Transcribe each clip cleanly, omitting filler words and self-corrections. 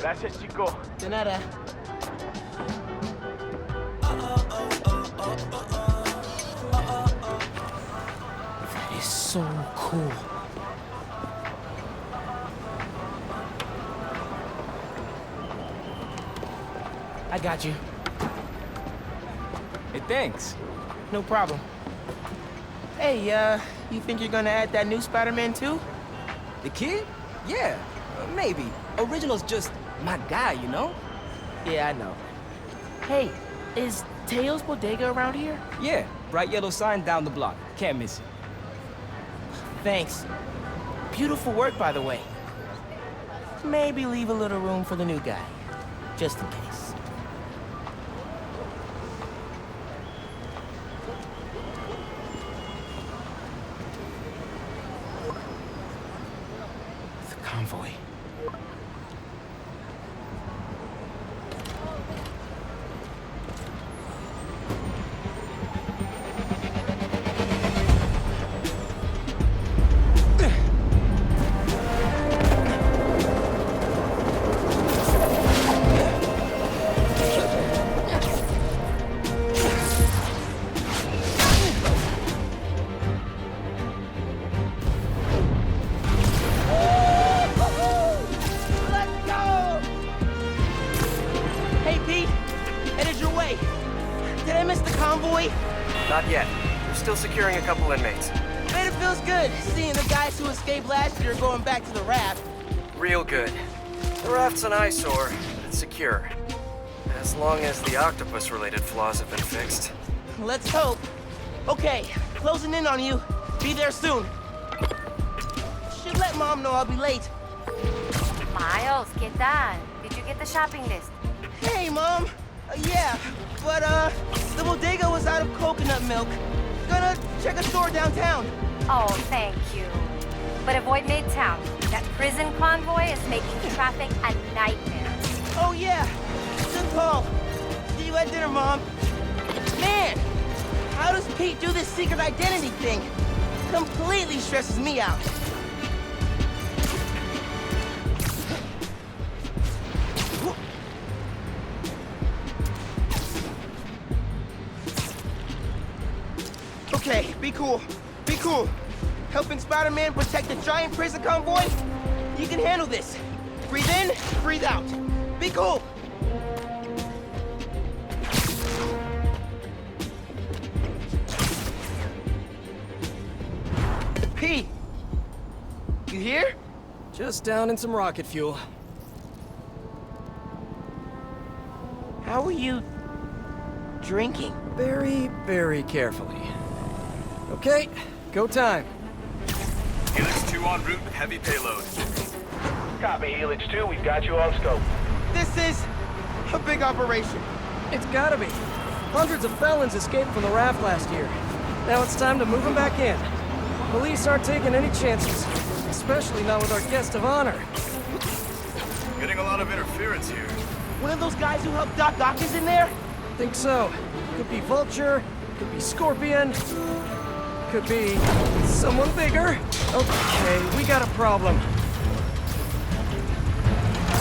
Gracias, chico. De nada. That is so cool. I got you. Hey, thanks. No problem. Hey, you think you're gonna add that new Spider-Man too? The kid? Yeah, maybe. Original's just my guy, you know? Yeah, I know. Hey, is Teo's Bodega around here? Yeah, bright yellow sign down the block. Can't miss it. Thanks. Beautiful work, by the way. Maybe leave a little room for the new guy, just in case. The convoy. Not yet. We're still securing a couple inmates. Man, it feels good seeing the guys who escaped last year going back to the raft. Real good. The raft's an eyesore, but it's secure. As long as the octopus-related flaws have been fixed. Let's hope. Okay, closing in on you. Be there soon. Should let Mom know I'll be late. Miles, ¿qué tal? Did you get the shopping list? Hey, Mom. Yeah, but the bodega was out of coconut milk. Gonna check a store downtown. Oh, thank you. But avoid Midtown. That prison convoy is making traffic a nightmare. Oh yeah, St. Paul. See you at dinner, Mom. Man, how does Pete do this secret identity thing? Completely stresses me out. Okay, be cool. Be cool. Helping Spider-Man protect the giant prison convoy? You can handle this. Breathe in, breathe out. Be cool. P, you here? Just down in some rocket fuel. How are you drinking? Very, very carefully. Okay, go time. Helix 2 en route with heavy payload. Copy, Helix 2. We've got you on scope. This is a big operation. It's gotta be. Hundreds of felons escaped from the raft last year. Now it's time to move them back in. Police aren't taking any chances, especially not with our guest of honor. Getting a lot of interference here. One of those guys who helped Doc Ock is in there? Think so. Could be Vulture, could be Scorpion, could be someone bigger. Okay, we got a problem.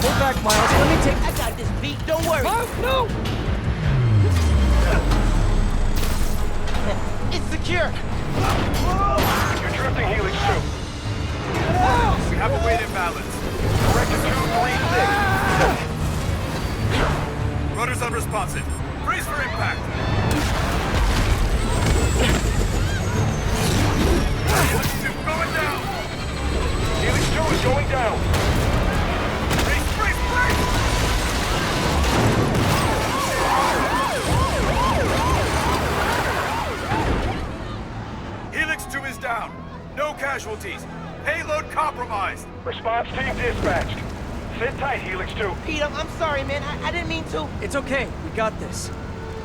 Hold back, Miles. Let me take... I got this beat, don't worry. Miles, no! It's secure. You're drifting, Helix 2. We have a weight imbalance. Corrected 236. Rudder's unresponsive. Brace for impact. Helix 2 going down. Helix 2 is going down. Brace, brace, brace! Helix 2 is down. No casualties. Payload compromised. Response team dispatched. Sit tight, Helix 2. Pete, I'm sorry, man. I didn't mean to. It's okay. We got this.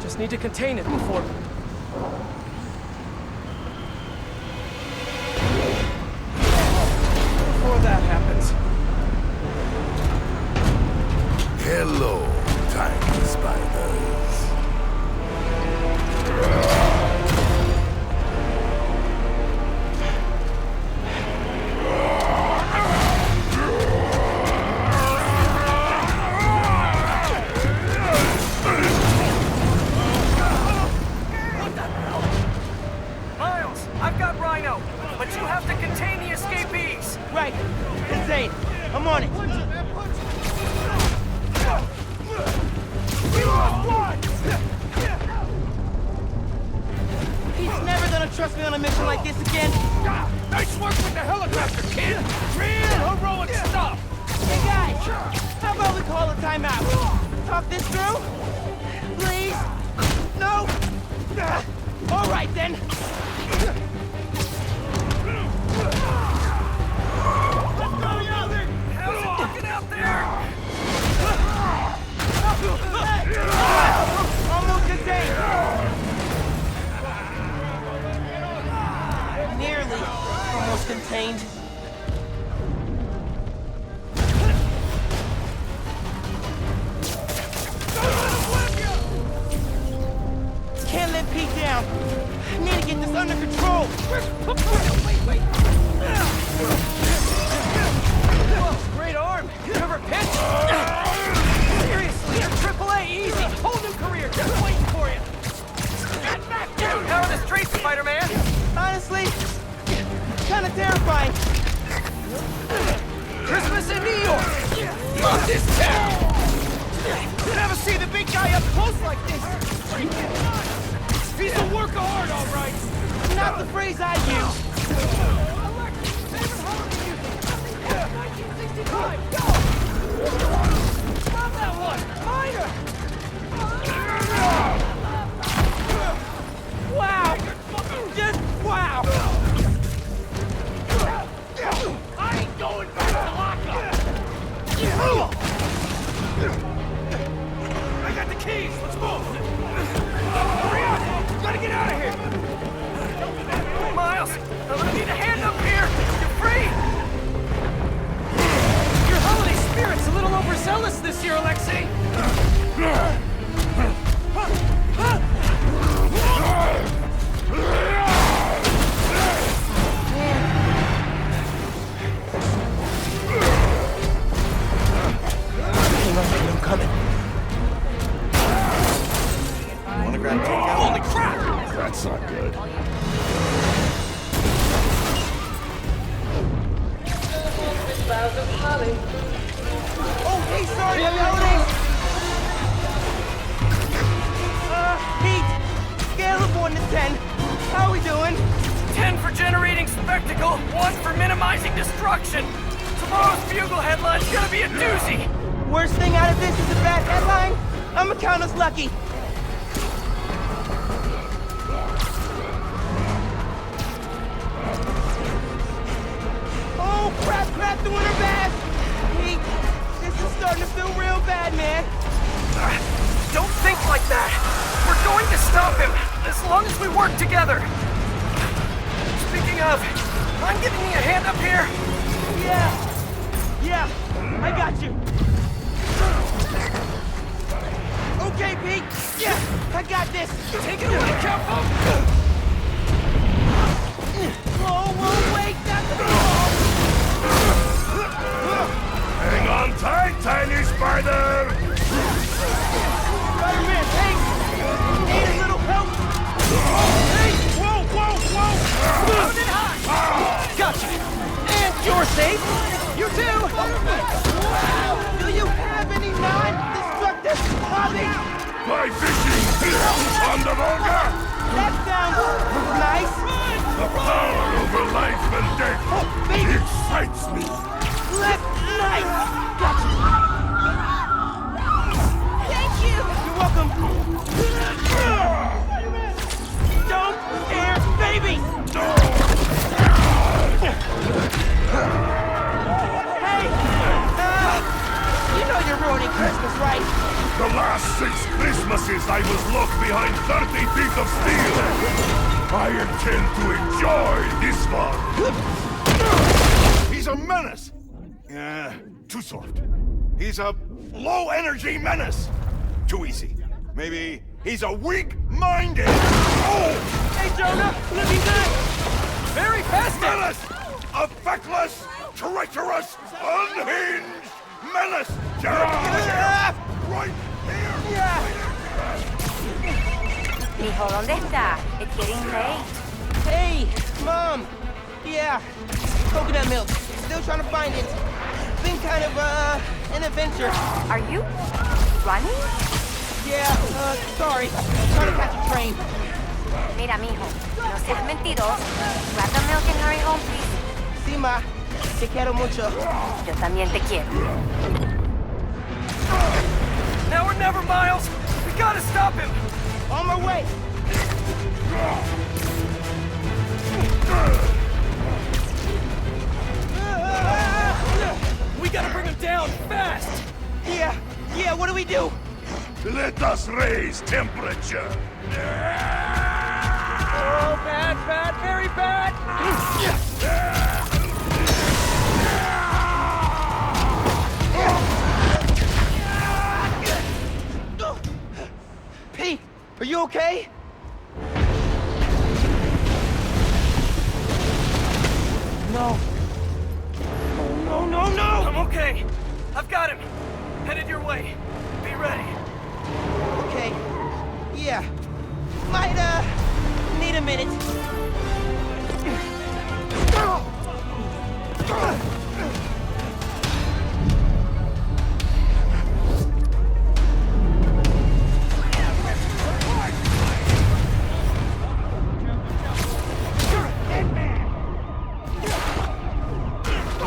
Just need to contain it before... Before that happens. Hello, tiny spiders. contain the escapees! Right. Insane. I'm on it. We lost one! He's never gonna trust me on a mission like this again. Nice work with the helicopter, kid! Real heroic stuff! Hey guys, how about we call a timeout? Talk this through? Please? No? All right then. How's it looking out there? Almost contained. Nearly almost contained. Can't let Pete down. Need to get this under control. Wait. Whoa, great arm. You ever pitch? Seriously, you're AAA easy. Whole new career just waiting for you. Get back down! How are the streets, Spider-Man? Honestly, kind of terrifying. Christmas in New York. Love this town. Never see the big guy up close like this! He's a work of art, all right! Not the phrase I use. Favorite holiday music. 1965. Go. Love that one. Minor. Wow! Just wow! I ain't going back to lockup! I got the keys, let's move! Hurry up! Gotta get out of here! Miles, I'm gonna need a hand up here! You're free! Your holiday spirit's a little overzealous this year, Alexei. I'm coming. Wanna grab takeout? Holy crap! That's not good. Oh, hey, sorry, holidays! Pete, scale of 1 to 10. How we doing? 10 for generating spectacle, 1 for minimizing destruction. Tomorrow's bugle headline's gonna be a doozy. Worst thing out of this is a bad headline? I'ma count us lucky. Oh, crap, doing her bad! Pete, this is starting to feel real bad, man. Don't think like that. We're going to stop him, as long as we work together. Speaking of, I'm giving you a hand up here. Yeah, I got you. Okay, Pete. Yeah, I got this. Take it away, Capo. Whoa, wait, that's the ball. Hang on tight, tiny spider! Spider-Man, hey, need a little help? Hey, whoa! Moving high. Gotcha. And you're safe. You too. Wow! Do you have any non-destructive hobbies? Fly fishing on the Volga! That sounds nice. The power over life and death Baby, excites me. left, nice. Gotcha. Thank you. You're welcome. Don't scare babies. Hey, you know you're ruining Christmas, right? The last 6 Christmases I was locked behind 30 feet of steel. I intend to enjoy this one. He's a menace. Too soft. He's a low-energy menace. Too easy. Maybe he's a weak-minded. Oh! Hey, Jonah, looking good. Very festive. Menace! A feckless, treacherous, unhinged menace! Right here! Mijo, ¿dónde está? It's getting late. Hey, Mom, Yeah, coconut milk. Still trying to find it. Been kind of, an adventure. Are you running? Yeah, sorry. Trying to catch a train. Mira, mijo, no seas mentiroso. Grab the milk and hurry home, please. Sí, ma. Te quiero mucho. Yo también te quiero. Now or never, Miles. We gotta stop him. On my way. We gotta bring him down fast. Yeah, what do we do? Let us raise temperature. Oh, bad, very bad. Pete, are you okay? No. No. I'm okay. I've got him. Headed your way. Be ready. Okay. Yeah. Might, need a minute.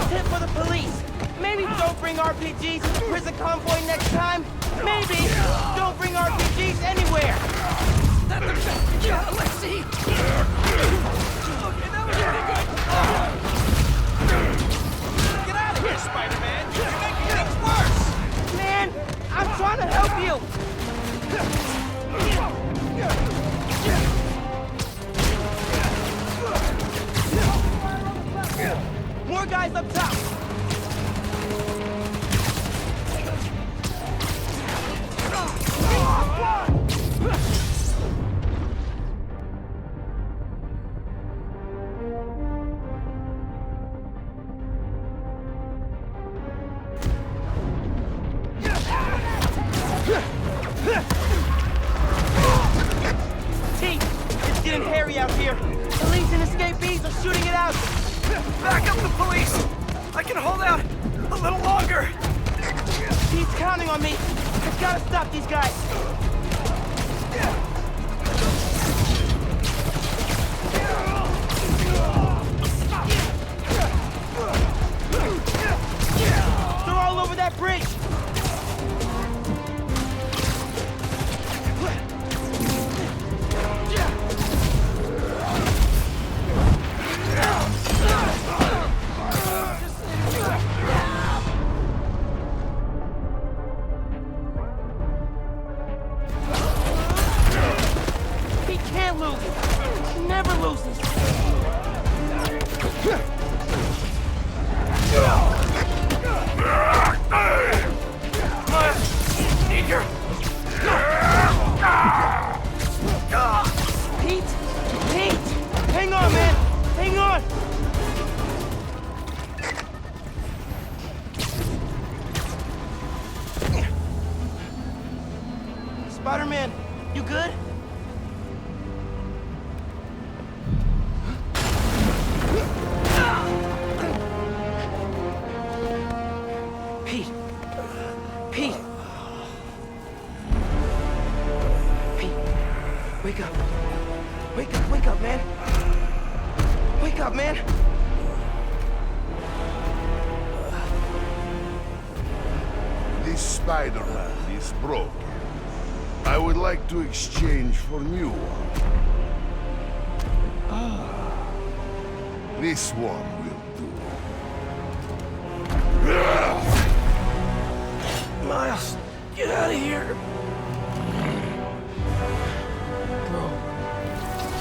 Tip for the police. Maybe don't bring RPGs to the prison convoy next time. Maybe don't bring RPGs anywhere. Yeah, let's see. Okay, that was pretty good. Get out of here, Spider-Man. You're making things worse. Man, I'm trying to help you. More guys up top. Pete, it's getting hairy out here. Police and escapees are shooting it out. Back up the police. I can hold out a little longer. He's counting on me. I've got to stop these guys. They're all over that bridge. He can't lose. He never loses. Miles, need your... Pete! Hang on, man! Hang on! Spider-Man, you good? Pete! Wake up! Wake up, man! Wake up, man! This Spider-Man is broken. I would like to exchange for new one. This one will do. Miles, get out of here.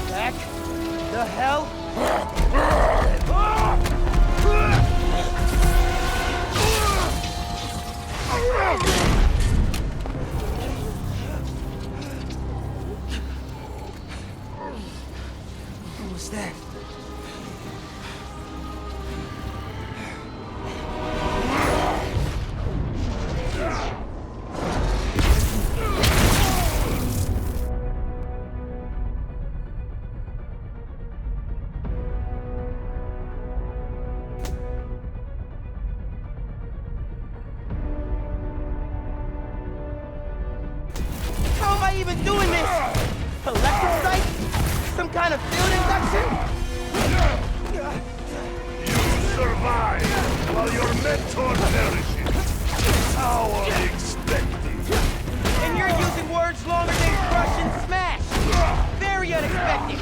Back the hell? What was that? some kind of field induction? You survive while your mentor perishes. How unexpected. And you're using words longer than crush and smash. Very unexpected.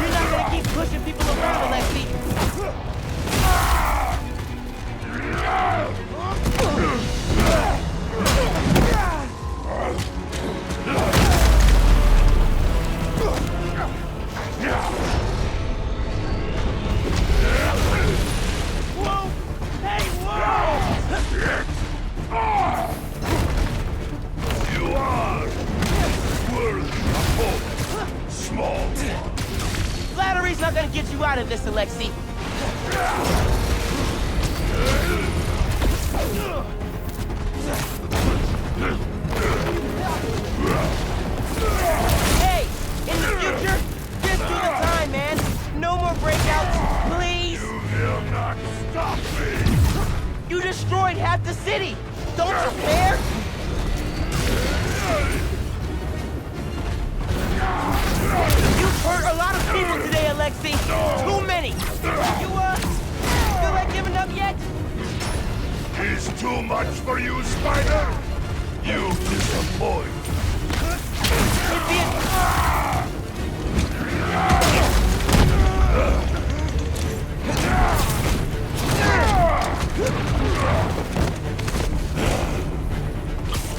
You're not gonna keep pushing people around, Alexi. Whoa! Hey, whoa! You are worthy opponent. Small. Flattery's not gonna get you out of this, Alexi. Hey, in the future, just do the time, man. No more breakouts, please. You will not stop me. You destroyed half the city. Don't you care? You've hurt a lot of people today, Alexi. Too many. You, feel like giving up yet? Is too much for you, Spider? You disappoint. It'd be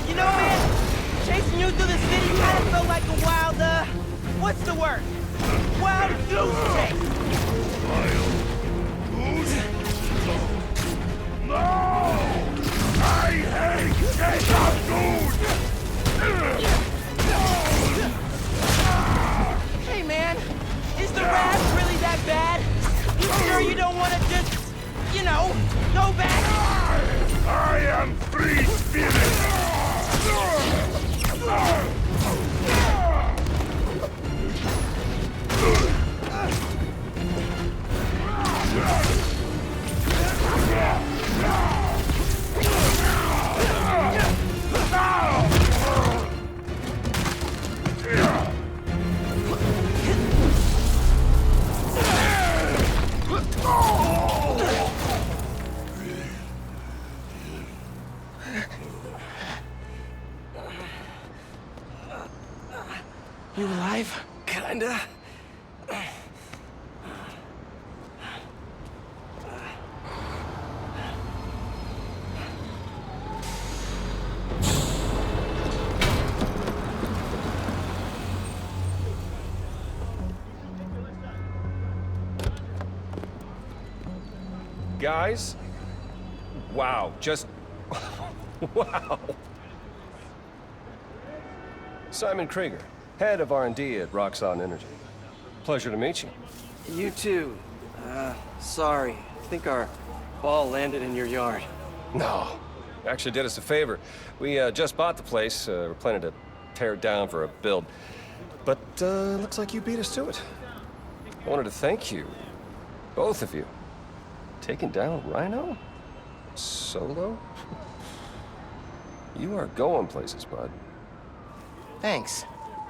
You know, man, chasing you through the city kind of felt like a wild, what's the word? Wild goose chase. Wild goose? No! I hate getting food! Hey, man, is the raft really that bad? You sure you don't want to just, you know, go back? I am free spirit! You alive? Kinda. Guys? Wow, just... wow. Simon Krieger, head of R&D at Roxxon Energy. Pleasure to meet you. You too. Sorry. I think our ball landed in your yard. No, actually did us a favor. We just bought the place. We're planning to tear it down for a build. But looks like you beat us to it. I wanted to thank you, both of you. Taking down Rhino? Solo? You are going places, bud. Thanks.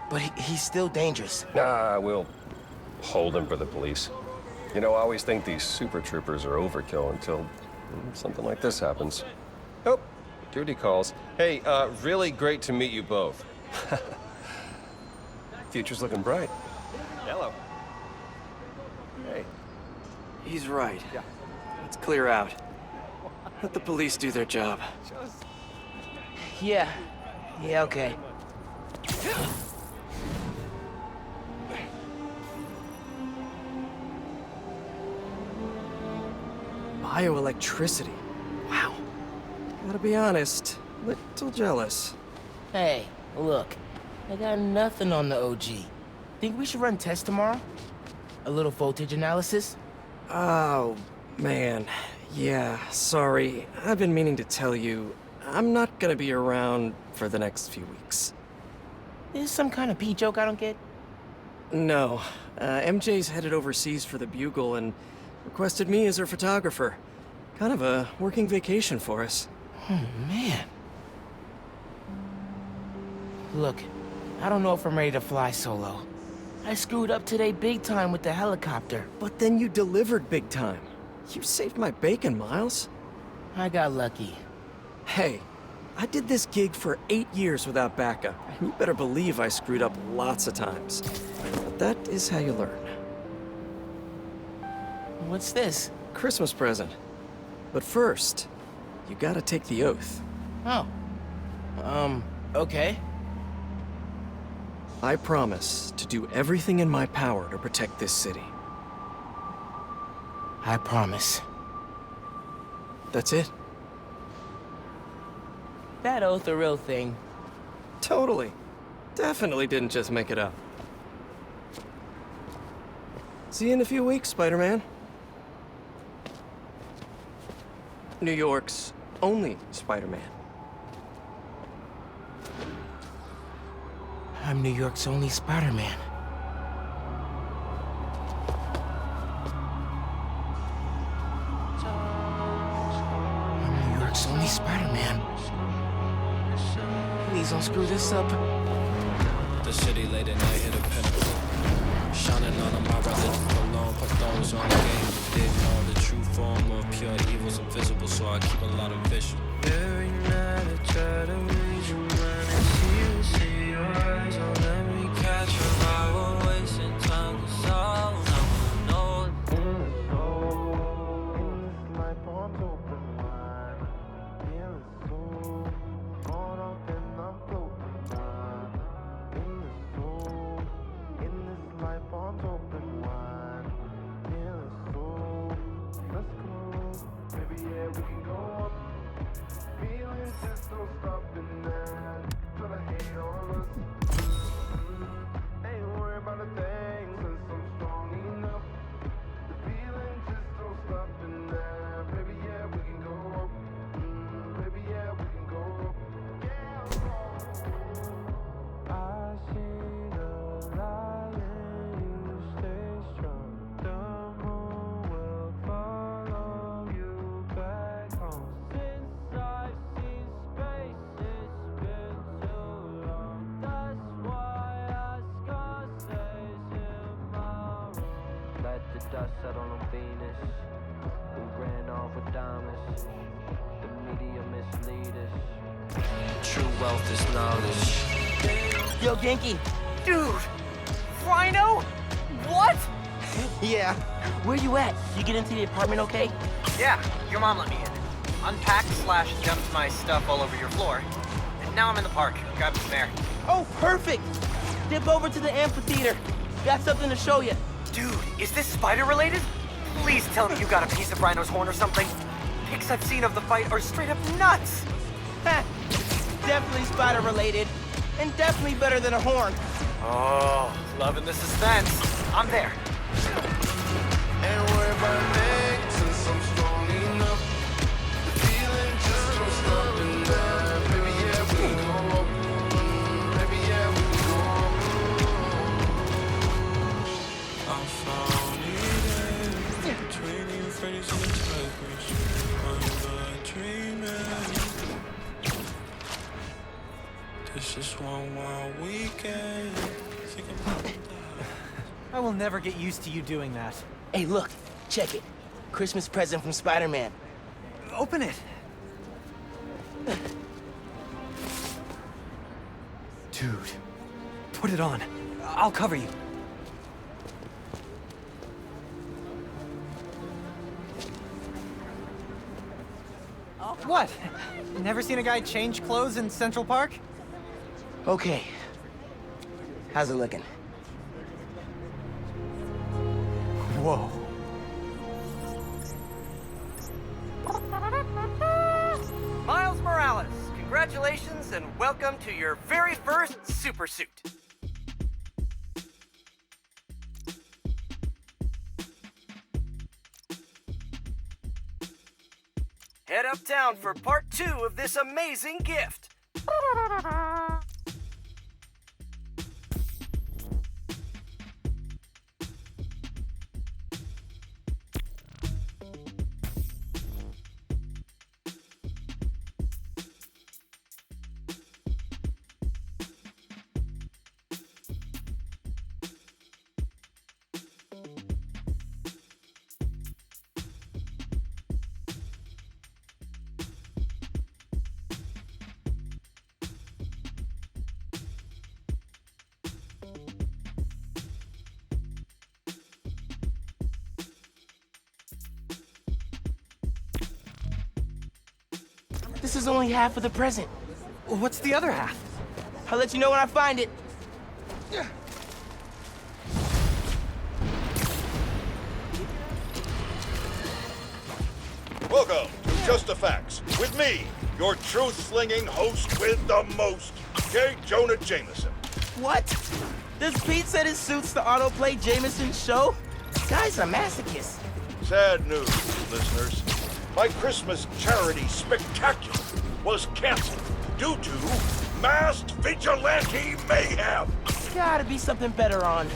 But he's still dangerous. Nah, we'll hold him for the police. You know, I always think these super troopers are overkill until something like this happens. Oh, duty calls. Hey, really great to meet you both. Future's looking bright. Hello. Hey. He's right. Yeah. Let's clear out. Let the police do their job. Yeah. Yeah, okay. Bioelectricity. Wow. Gotta be honest, little jealous. Hey, look. I got nothing on the OG. Think we should run tests tomorrow? A little voltage analysis? Oh, man. Yeah, sorry. I've been meaning to tell you, I'm not gonna be around for the next few weeks. Is this some kind of pee joke I don't get? No. MJ's headed overseas for the Bugle, and Requested me as her photographer. Kind of a working vacation for us. Oh, man. Look, I don't know if I'm ready to fly solo. I screwed up today big time with the helicopter. But then you delivered big time. You saved my bacon, Miles. I got lucky. Hey, I did this gig for 8 years without backup, and you better believe I screwed up lots of times. But that is how you learn. What's this? Christmas present. But first, you gotta take the oath. Oh. Okay. I promise to do everything in my power to protect this city. I promise. That's it? That oath a real thing. Totally. Definitely didn't just make it up. See you in a few weeks, Spider-Man. New York's only Spider-Man. I'm New York's only Spider-Man. I'm New York's only Spider-Man. Please don't screw this up. The city late at night hit a pinnacle. Shining on my brother alone, put those on the game. Didn't know the true form of pure evil's invisible, so I keep a lot of vision. Every night I try to read your mind and see your eyes. Don't let me catch you while we're wasting time. 'Cause all I know dust settle on Venus. We ran off with diamonds. The media mislead us. True wealth is knowledge. Yo, Genki. Dude! Rhino? What? Yeah. Where you at? You get into the apartment okay? Yeah, your mom let me in. Unpacked/dumped my stuff all over your floor. And now I'm in the park, grabbing some air. Oh, perfect! Dip over to the amphitheater. Got something to show you. Dude, is this spider-related? Please tell me you got a piece of Rhino's horn or something. Pics I've seen of the fight are straight up nuts. Ha! Definitely spider-related. And definitely better than a horn. Oh, loving the suspense. I'm there. Ain't worried about next, since I'm strong enough. The feeling just don't stop in there. Baby, yeah, we can go up. Baby, yeah, we can go up. I'm falling between you, Freddy's and the Tigers. I'm not dreaming. This is one wild weekend. Think about that. I will never get used to you doing that. Hey, look. Check it. Christmas present from Spider-Man. Open it. Dude, put it on. I'll cover you. What? Never seen a guy change clothes in Central Park? Okay. How's it looking? Whoa. Miles Morales, congratulations and welcome to your very first super suit. Head uptown for part 2 of this amazing gift. This is only half of the present. What's the other half? I'll let you know when I find it. Welcome to Just the Facts with me, your truth-slinging host with the most, J. Jonah Jameson. What? Does Pete said it suits the autoplay Jameson show? Guy's a masochist. Sad news, listeners. My Christmas charity spectacular was canceled due to masked vigilante mayhem. Gotta be something better on.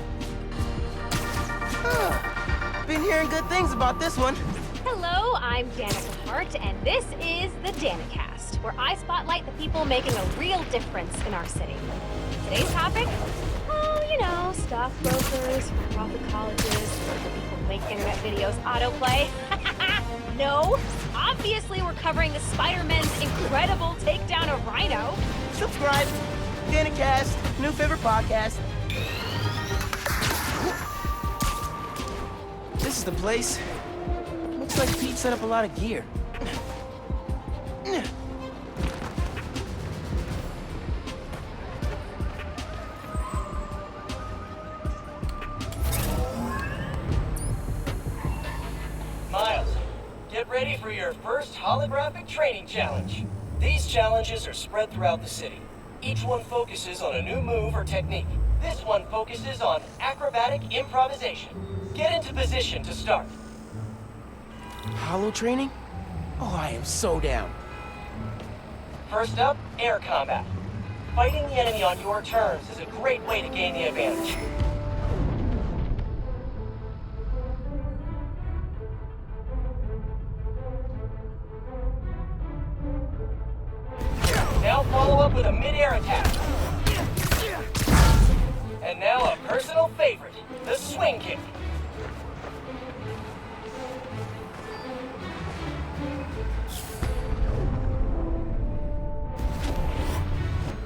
Been hearing good things about this one. Hello, I'm Danica Hart, and this is the Danicast, where I spotlight the people making a real difference in our city. Today's topic? Oh, you know, stockbrokers, for-profit colleges, the people who make internet videos autoplay. No, obviously we're covering the Spider-Man's incredible takedown of Rhino. Subscribe. Danicast, new favorite podcast. This is the place. Looks like Pete set up a lot of gear. Miles, get ready for your first holographic training challenge. These challenges are spread throughout the city. Each one focuses on a new move or technique. This one focuses on acrobatic improvisation. Get into position to start. Holo training? Oh, I am so down. First up, air combat. Fighting the enemy on your terms is a great way to gain the advantage. Now follow up with a mid-air attack. And now a personal favorite, the swing kick.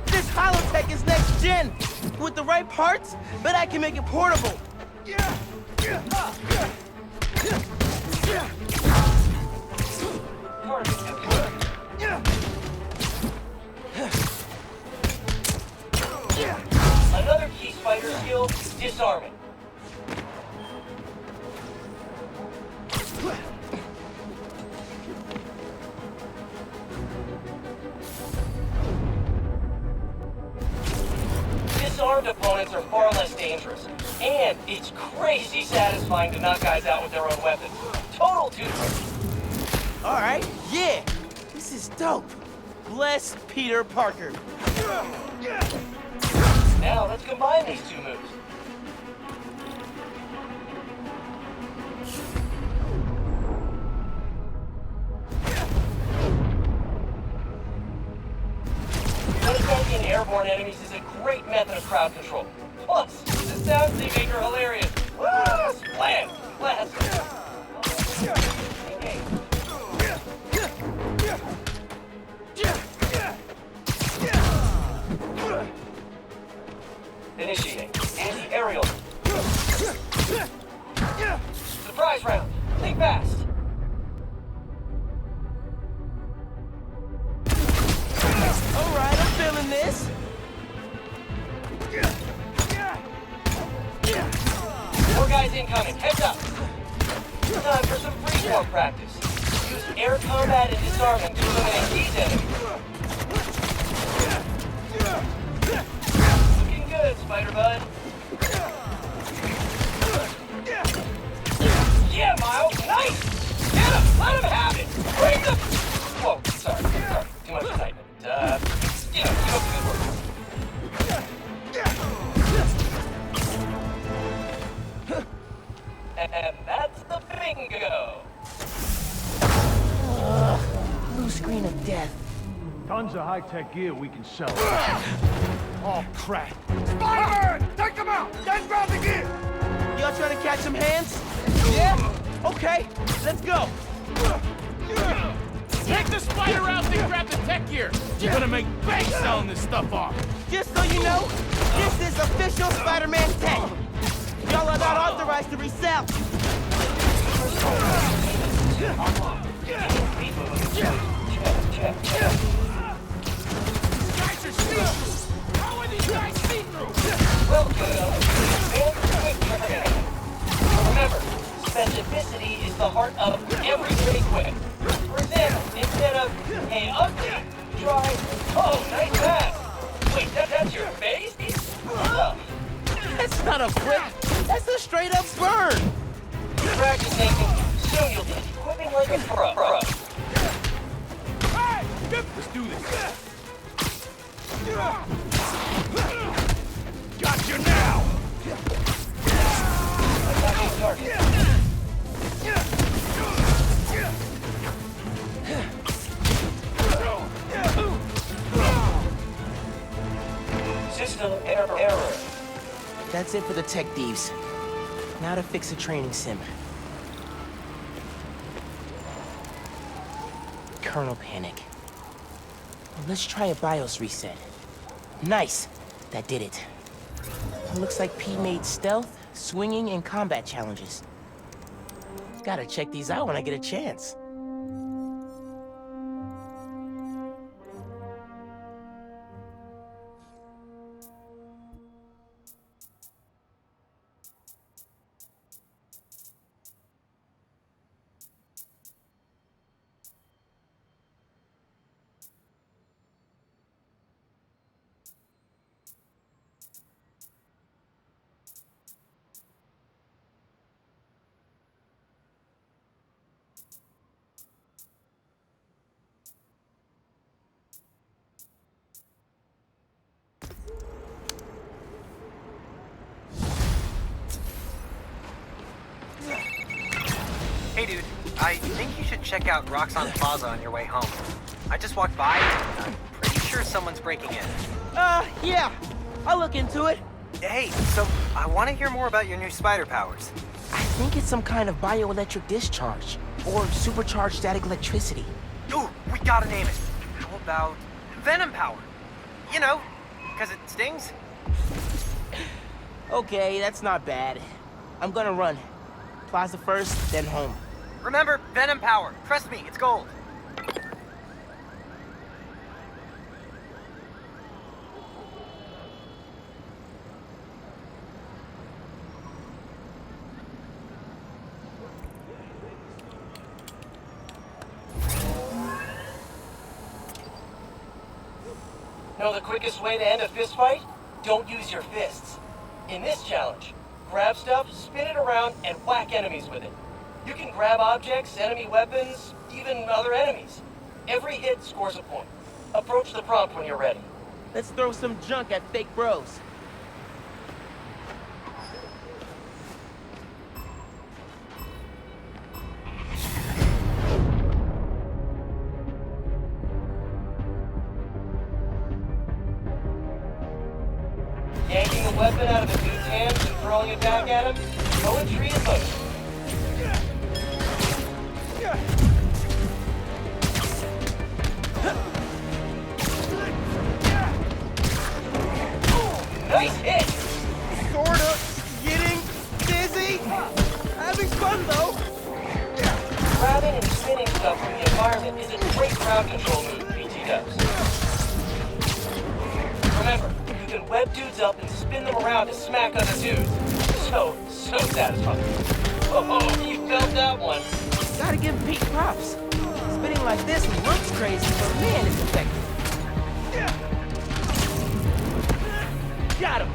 This holotech is next gen. With the right parts, bet I can make it portable. Another key spider skill, disarming. Disarmed opponents are far less dangerous, and it's crazy satisfying to knock guys out with their own weapons. Total two-throw. All right, yeah. This is dope. Bless Peter Parker. Now let's combine these two moves. Attacking airborne enemies is a great method of crowd control. Plus, the sounds they make are hilarious. Woo! Splat! Splat! Okay. Initiating anti-aerial. Surprise round. Think fast. All right, I'm feeling this. More guys incoming. Heads up. Time for some freeform practice. Use air combat and disarming to eliminate these enemies. Looking good, Spider-Bud. Yeah, Miles. Nice. Get him. Let him have it. Bring them. Whoa, sorry. Too much excitement. Keep up the good work. And that's the bingo. Blue screen of death. Tons of high-tech gear we can sell. Oh, crap. Spider-Man! Take him out! Then grab the gear! Y'all trying to catch some hands? Yeah? Okay, let's go. Take the spider out and grab the tech gear. You're gonna make bank selling this stuff off. Just so you know, this is official Spider-Man tech. Y'all are not authorized to resell. check. These guys are see-through! How are these guys see-through? Welcome to Advanced Quick Training. Remember, specificity is the heart of every good equipment. For example, instead of, hey, ugly, try, oh, nice pass. Wait, that's your face? That's not a whip. That's a straight up burn. Practice Nathan. Soon you'll be equipping like a pro. Hey! Let's do this. Got you now! Attacking target. System error. That's it for the tech thieves. Now to fix a training sim. Kernel panic. Well, let's try a BIOS reset. Nice! That did it. Looks like Pete made stealth, swinging, and combat challenges. Gotta check these out when I get a chance. Hey dude, I think you should check out Roxxon Plaza on your way home. I just walked by and I'm pretty sure someone's breaking in. Yeah. I'll look into it. Hey, so I want to hear more about your new spider powers. I think it's some kind of bioelectric discharge, or supercharged static electricity. Ooh, we gotta name it. How about Venom Power? You know, because it stings. Okay, that's not bad. I'm gonna run. Plaza first, then home. Remember, Venom Power. Trust me, it's gold. Know the quickest way to end a fist fight? Don't use your fists. In this challenge, grab stuff, spin it around, and whack enemies with it. You can grab objects, enemy weapons, even other enemies. Every hit scores a point. Approach the prompt when you're ready. Let's throw some junk at fake bros. Yanking the weapon out of a dude's hands and throwing it back at him, poetry in motion. Nice hit! Sorta. Getting dizzy. Having fun, though. Grabbing and spinning stuff from the environment is a great crowd control move PT does. Remember, you can web dudes up and spin them around to smack other dudes. So satisfying. Oh, you felt that one. Gotta give Pete props. Spinning like this looks crazy, but man, it's effective. Got him.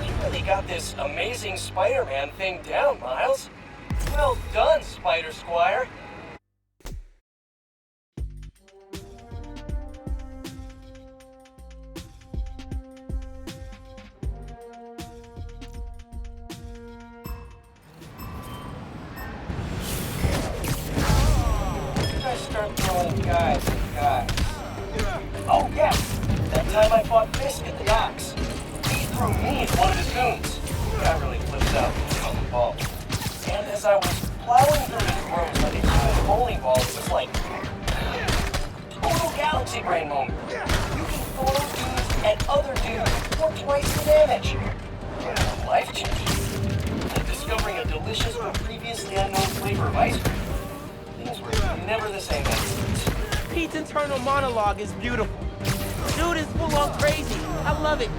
You really got this amazing Spider-Man thing down, Miles. Well done, Spider Squire. Start throwing guys at guys. Oh, yes! That time I fought Fisk at the docks. He threw me at one of his goons. That really flips out from the ball. And as I was plowing through his throws like a human bowling ball, it was like... galaxy brain moment. You can throw dudes at other dudes for twice the damage. Life changing. Discovering a delicious but previously unknown flavor of ice cream. Things were never the same afterwards. Pete's internal monologue is beautiful. Dude is full on crazy. I love it.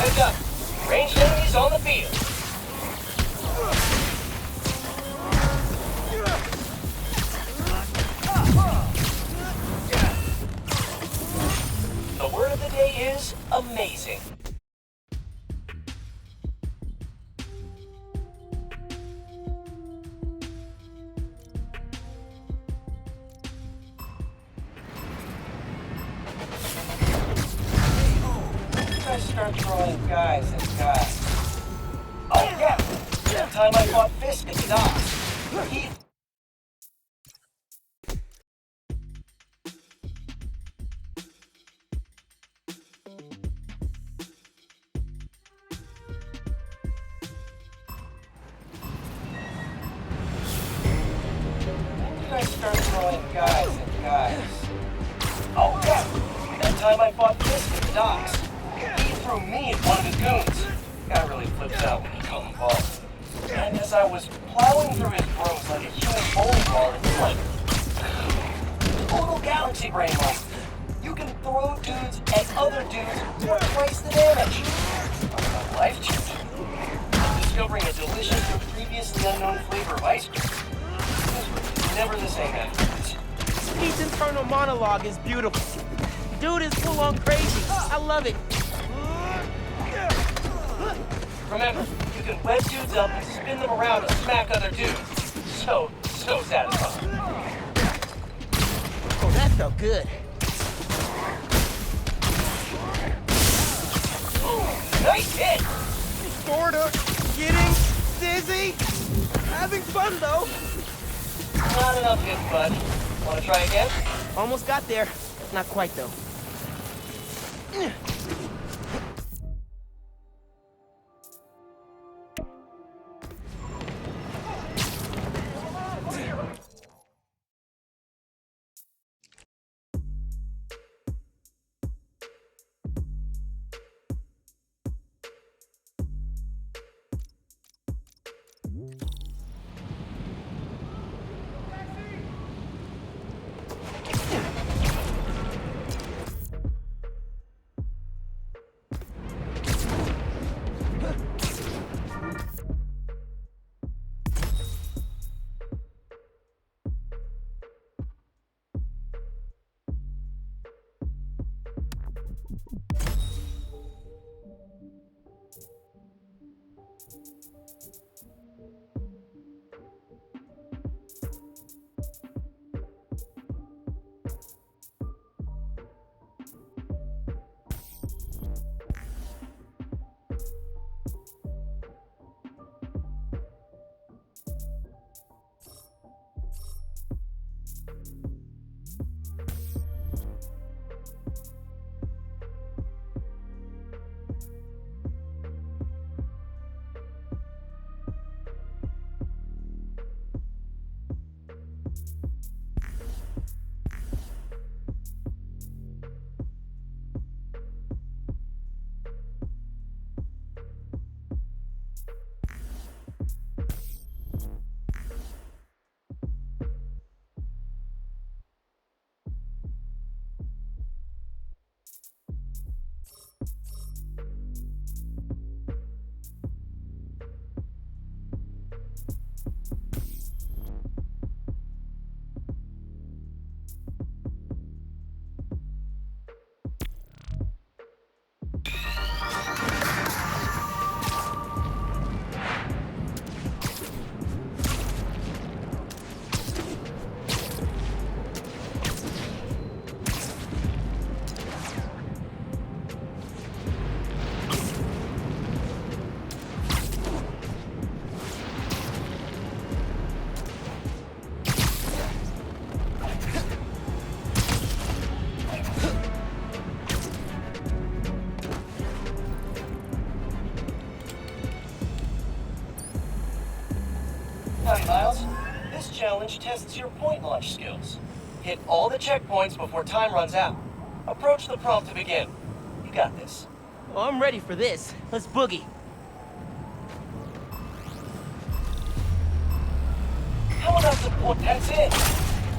Heads up. Ranged enemies on the field. The word of the day is amazing. I start throwing guys at guys. Oh yeah! That time I fought Fisk at the docks. He... I start throwing guys at guys. Oh yeah! That time I fought Fisk at the docks. He threw me at one of his goons. Guy really flips out when you call him ball. And as I was plowing through his rooms like a human bowling ball, it was like total galaxy brain moment. You can throw dudes at other dudes for twice the damage. Life changing. Discovering a delicious but previously unknown flavor of ice cream. Things were never the same afterwards. Pete's internal monologue is beautiful. Dude is full on crazy. I love it. Remember, you can web dudes up and spin them around and smack other dudes. So satisfying. Oh, that felt good. Nice hit! Sorta. Getting dizzy. Having fun, though. Not enough hits, bud. Wanna try again? Almost got there. Not quite, though. Miles. This challenge tests your point launch skills. Hit all the checkpoints before time runs out. Approach the prompt to begin. You got this. Oh, I'm ready for this. Let's boogie. How about the point? That's it.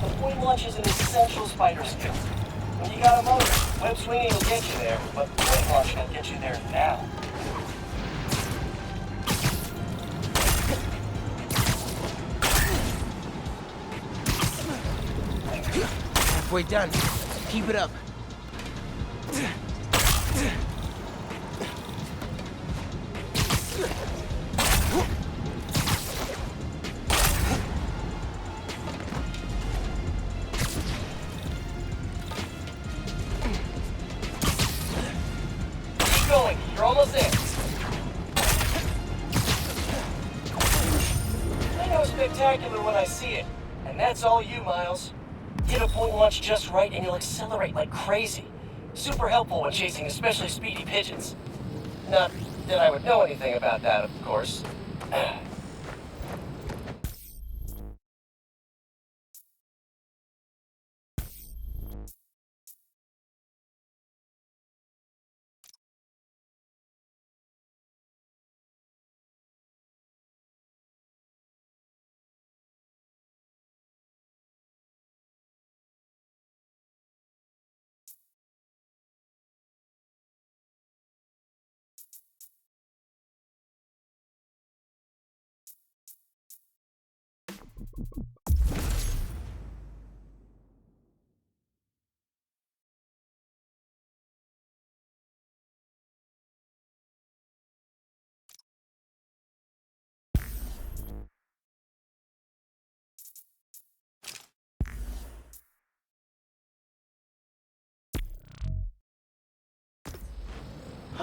The point launch is an essential spider skill. When you got a motor, web swinging will get you there, but point launch will get you there now. Halfway done. Keep it up. Keep going. You're almost there. I know spectacular when I see it, and that's all you, Miles. Hit a point launch just right and you'll accelerate like crazy. Super helpful when chasing especially speedy pigeons. Not that I would know anything about that, of course.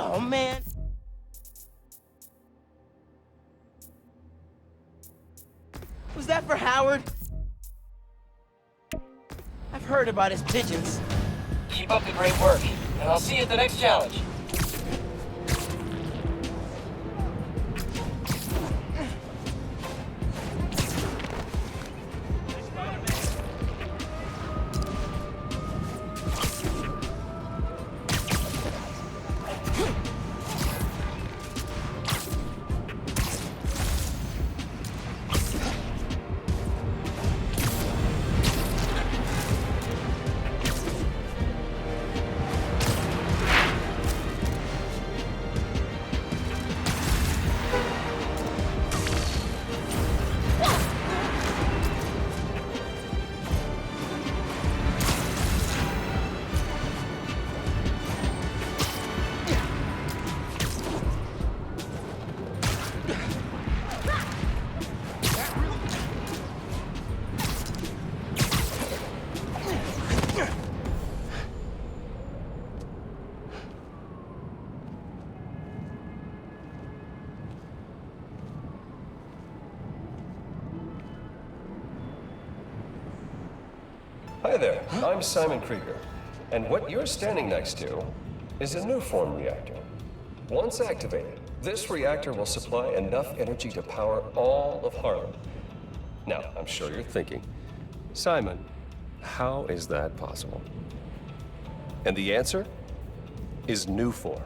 Oh, man. Was that for Howard? I've heard about his pigeons. Keep up the great work, and I'll see you at the next challenge. Hi there, I'm Simon Krieger, and what you're standing next to is a new form reactor. Once activated, this reactor will supply enough energy to power all of Harlem. Now, I'm sure you're thinking, Simon, how is that possible? And the answer is Nuform.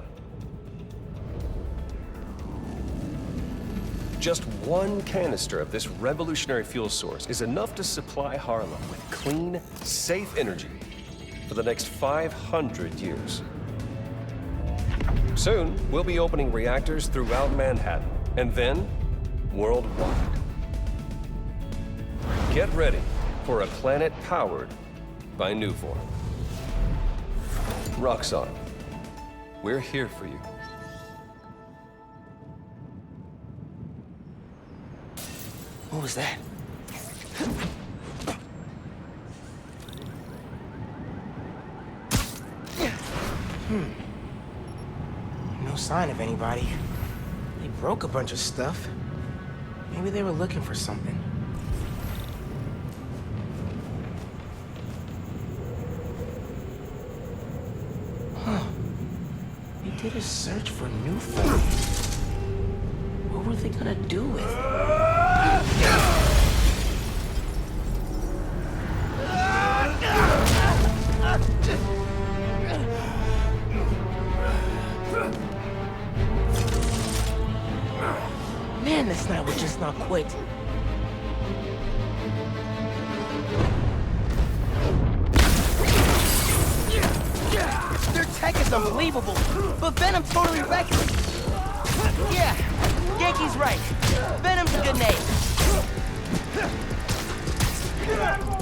Just one canister of this revolutionary fuel source is enough to supply Harlem with clean, safe energy for the next 500 years. Soon, we'll be opening reactors throughout Manhattan, and then worldwide. Get ready for a planet powered by Nuform. Roxxon, we're here for you. What was that? No sign of anybody. They broke a bunch of stuff. Maybe they were looking for something. Huh. They did a search for Nuform. What were they gonna do with it? Man, this night would just not quit. Their tech is unbelievable, but Venom totally wrecked it. Yeah, Yankee's right. Venom's a good name.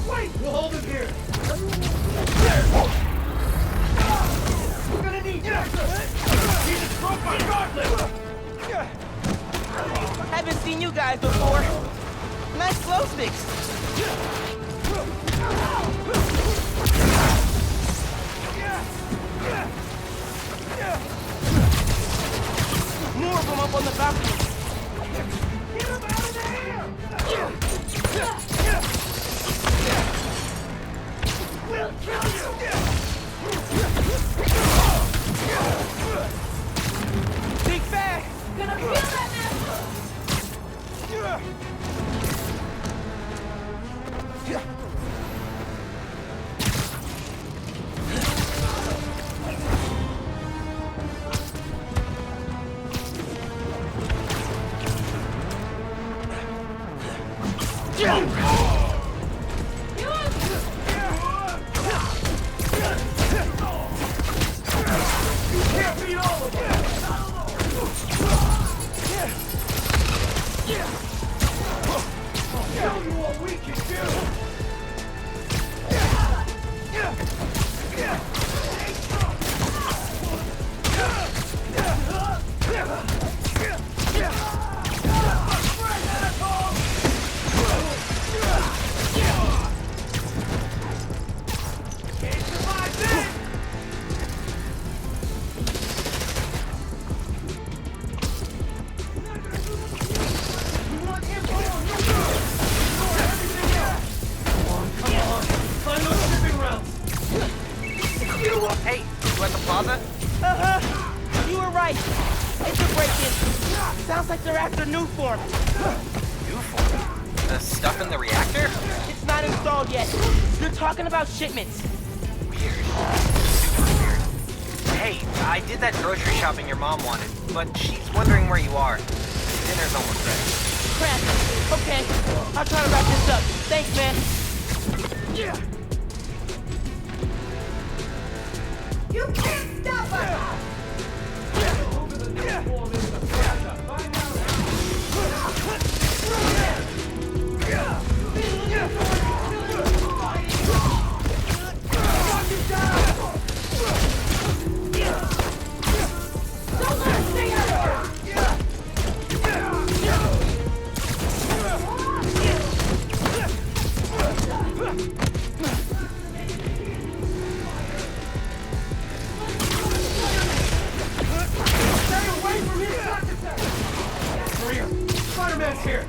Wait! We'll hold him here. We're gonna need Jesus broke my gauntlet! Haven't seen you guys before. Nice glow sticks. More of them up on the balcony. Get him out of there! We'll kill you! Big bag! Gonna feel that now! Hey, you at the plaza? Uh-huh. You were right. It's a break-in. Sounds like they're after new form. New form? The stuff in the reactor? It's not installed yet. You're talking about shipments. Weird. Super weird. Hey, I did that grocery shopping your mom wanted, but she's wondering where you are. Dinner's almost ready. Crap. Okay. I'll try to wrap this up. Thanks, man. You can't stop us! Don't let us stay out of here! Spider-Man's here!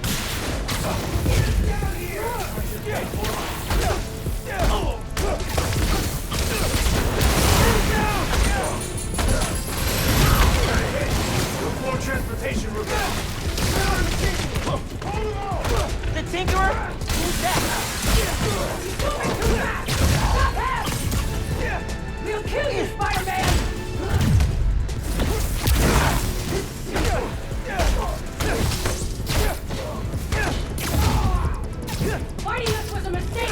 More transportation route. The Tinkerer? Who's that? We'll kill you, Spider-Man! Fighting us was a mistake!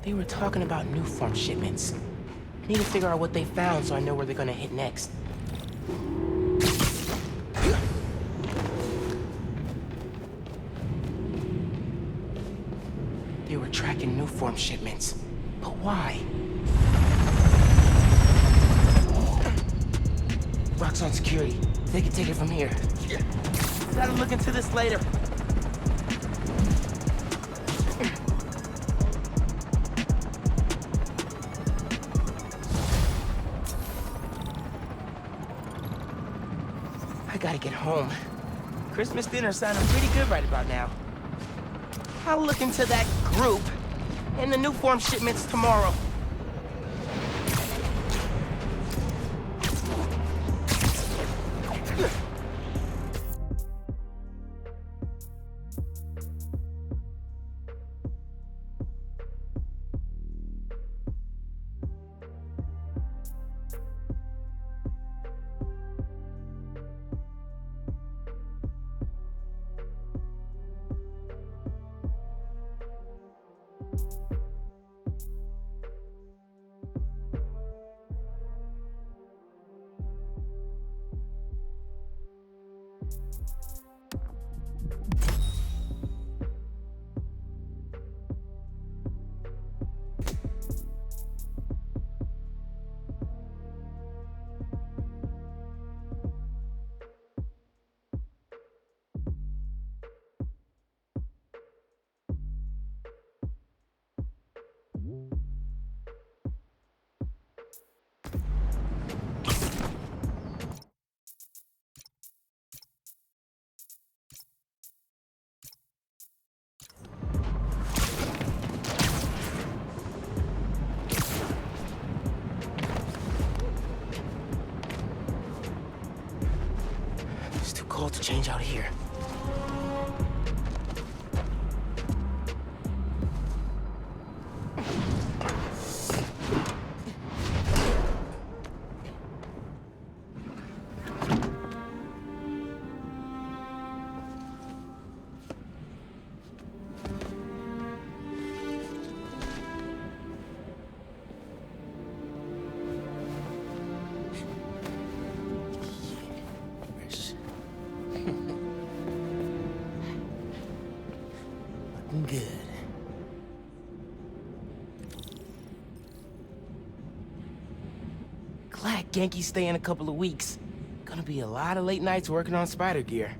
They were talking about new form shipments. Need to figure out what they found so I know where they're gonna hit next. They were tracking new form shipments. But why? Rock's on security. They can take it from here. Gotta look into this later. I gotta get home. Christmas dinner sounding pretty good right about now. I'll look into that group and the new form shipments tomorrow. call to change out here. Looking good. Glad Genki's staying a couple of weeks. Gonna be a lot of late nights working on spider gear.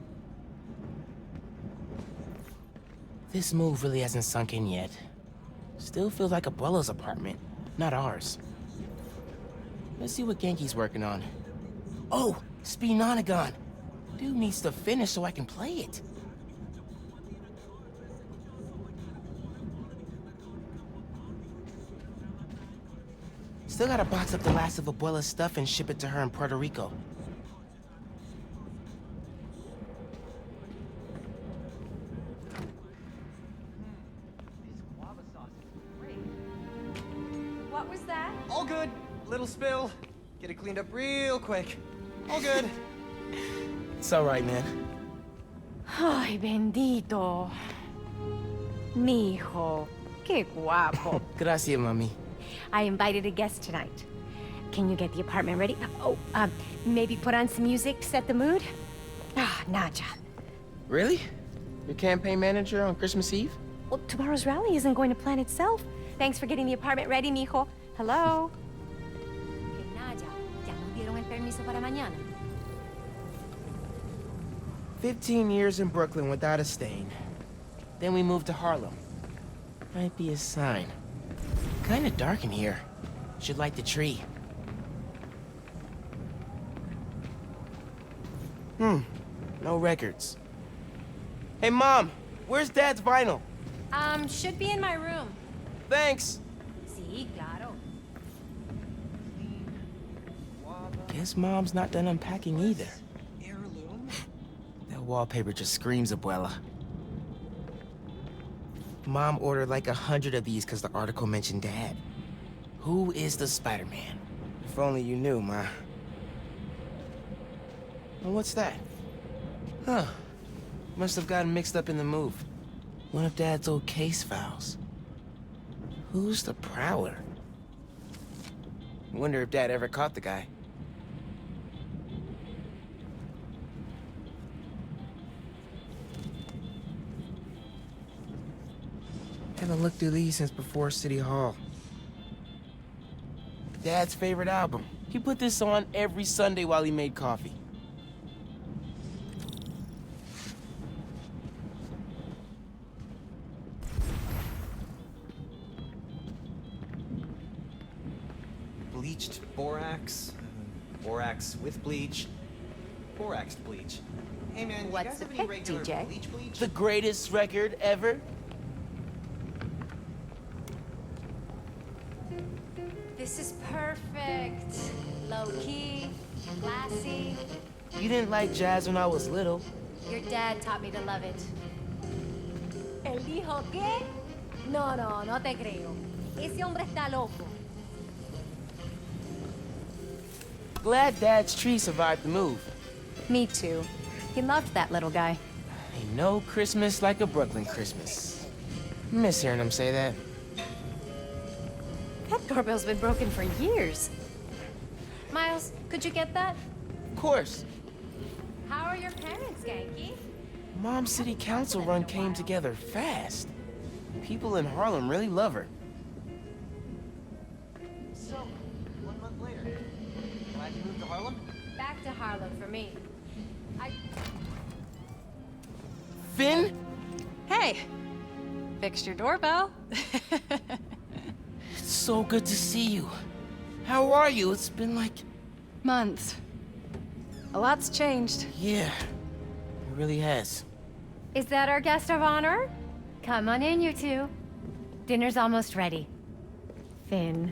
This move really hasn't sunk in yet. Still feels like Abuela's apartment, not ours. Let's see what Genki's working on. Oh, Speenonagon. Dude needs to finish so I can play it. Still gotta box up the last of Abuela's stuff and ship it to her in Puerto Rico. What was that? All good. Little spill. Get it cleaned up real quick. All good. It's alright, man. Ay, bendito. Mi hijo. Qué guapo. Gracias, mami. I invited a guest tonight. Can you get the apartment ready? Oh, maybe put on some music to set the mood? Ah, Naja. Really? Your campaign manager on Christmas Eve? Well, tomorrow's rally isn't going to plan itself. Thanks for getting the apartment ready, mijo. Hello? Hey, Naja, ya nos dieron el permiso para mañana. 15 years in Brooklyn without a stain. Then we moved to Harlem. Might be a sign. Kinda dark in here. Should light the tree. No records. Hey, Mom! Where's Dad's vinyl? Should be in my room. Thanks! Sí, claro. Guess Mom's not done unpacking either. That wallpaper just screams Abuela. Mom ordered like 100 of these because the article mentioned Dad. Who is the Spider-Man? If only you knew, Ma. Well, what's that? Huh. Must have gotten mixed up in the move. One of Dad's old case files. Who's the Prowler? Wonder if Dad ever caught the guy. Haven't looked through these since before City Hall. Dad's favorite album. He put this on every Sunday while he made coffee. Bleached borax. Borax with bleach. Boraxed bleach. Hey man, What's you guys the have any pick, regular DJ? bleach? The greatest record ever? This is perfect. Low-key, classy. You didn't like jazz when I was little. Your dad taught me to love it. ¿El dijo qué? No, no te creo. Ese hombre está loco. Glad Dad's tree survived the move. Me too. He loved that little guy. Ain't no Christmas like a Brooklyn Christmas. Miss hearing him say that. That doorbell's been broken for years. Miles, could you get that? Of course. How are your parents, Genki? Mom's city council run came together fast. People in Harlem really love her. So, 1 month later. Glad you moved to Harlem? Back to Harlem for me. Finn? Hey! Fixed your doorbell. It's so good to see you. How are you? It's been like... months. A lot's changed. Yeah, it really has. Is that our guest of honor? Come on in, you two. Dinner's almost ready. Finn,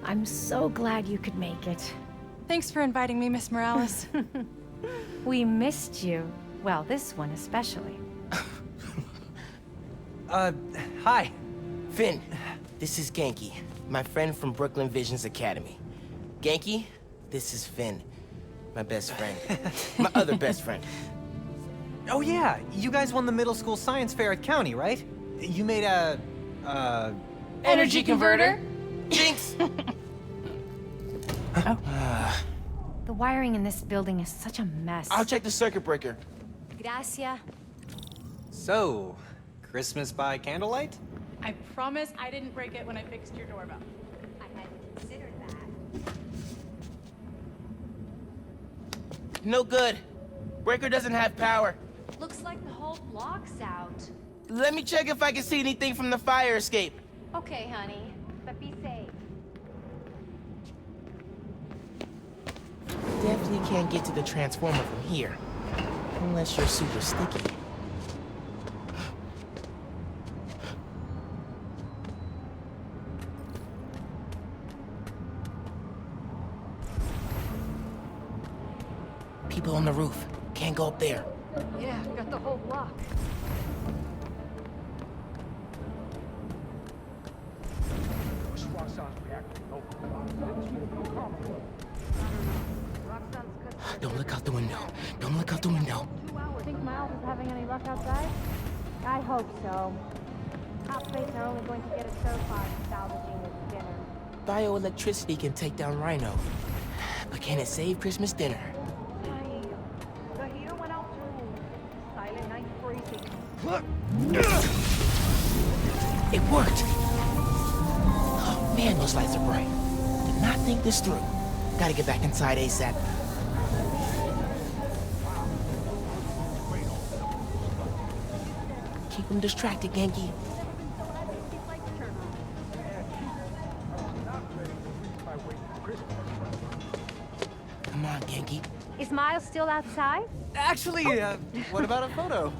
I'm so glad you could make it. Thanks for inviting me, Miss Morales. We missed you. Well, this one especially. Hi. Finn, this is Genki, my friend from Brooklyn Visions Academy. Genki, this is Finn, my best friend. My other best friend. Oh yeah, you guys won the middle school science fair at County, right? You made a, Energy converter? Jinx! The wiring in this building is such a mess. I'll check the circuit breaker. Gracias. So, Christmas by candlelight? I promise I didn't break it when I fixed your doorbell. I hadn't considered that. No good. Breaker doesn't have power. Looks like the whole block's out. Let me check if I can see anything from the fire escape. Okay, honey, but be safe. Definitely can't get to the transformer from here. Unless you're super sticky. People on the roof. Can't go up there. Yeah, got the whole block. Don't look out the window. Don't look out the window. Think Miles is having any luck outside? I hope so. Housemates are only going to get us so far in salvaging this dinner. Bioelectricity can take down Rhino. But can it save Christmas dinner? The heater went out too. Silent night freezing. It worked! Oh man, those lights are bright. Did not think this through. Gotta get back inside ASAP. Keep him distracted, Genki. Come on, Genki. Is Miles still outside? Actually, what about a photo?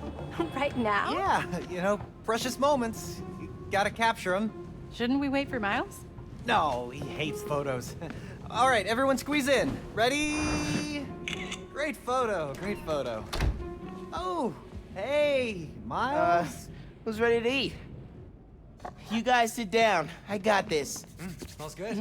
Right now? Yeah, you know, precious moments. You gotta capture them. Shouldn't we wait for Miles? No, he hates photos. All right, everyone squeeze in. Ready? Great photo, great photo. Oh, hey, Miles. Who's ready to eat? You guys sit down. I got this. Smells good.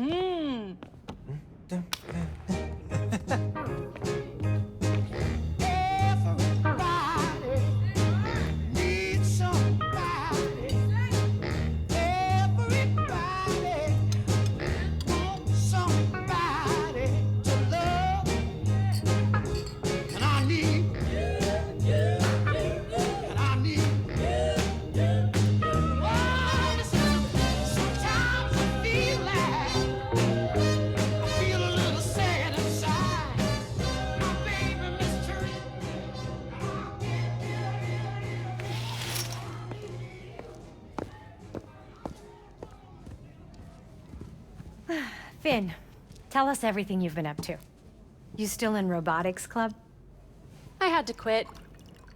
Finn, tell us everything you've been up to. You still in robotics club? I had to quit,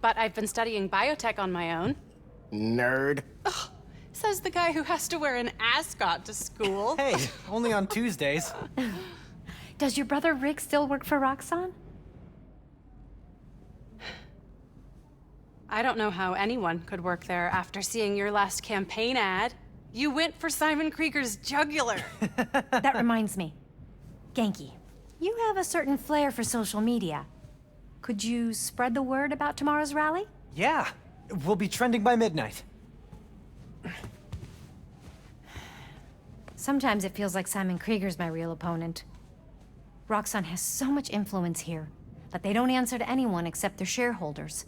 but I've been studying biotech on my own. Nerd. Ugh, says the guy who has to wear an ascot to school. Hey, only on Tuesdays. Does your brother Rick still work for Roxxon? I don't know how anyone could work there after seeing your last campaign ad. You went for Simon Krieger's jugular. That reminds me. Genki, you have a certain flair for social media. Could you spread the word about tomorrow's rally? Yeah, we'll be trending by midnight. Sometimes it feels like Simon Krieger's my real opponent. Roxxon has so much influence here, but they don't answer to anyone except their shareholders.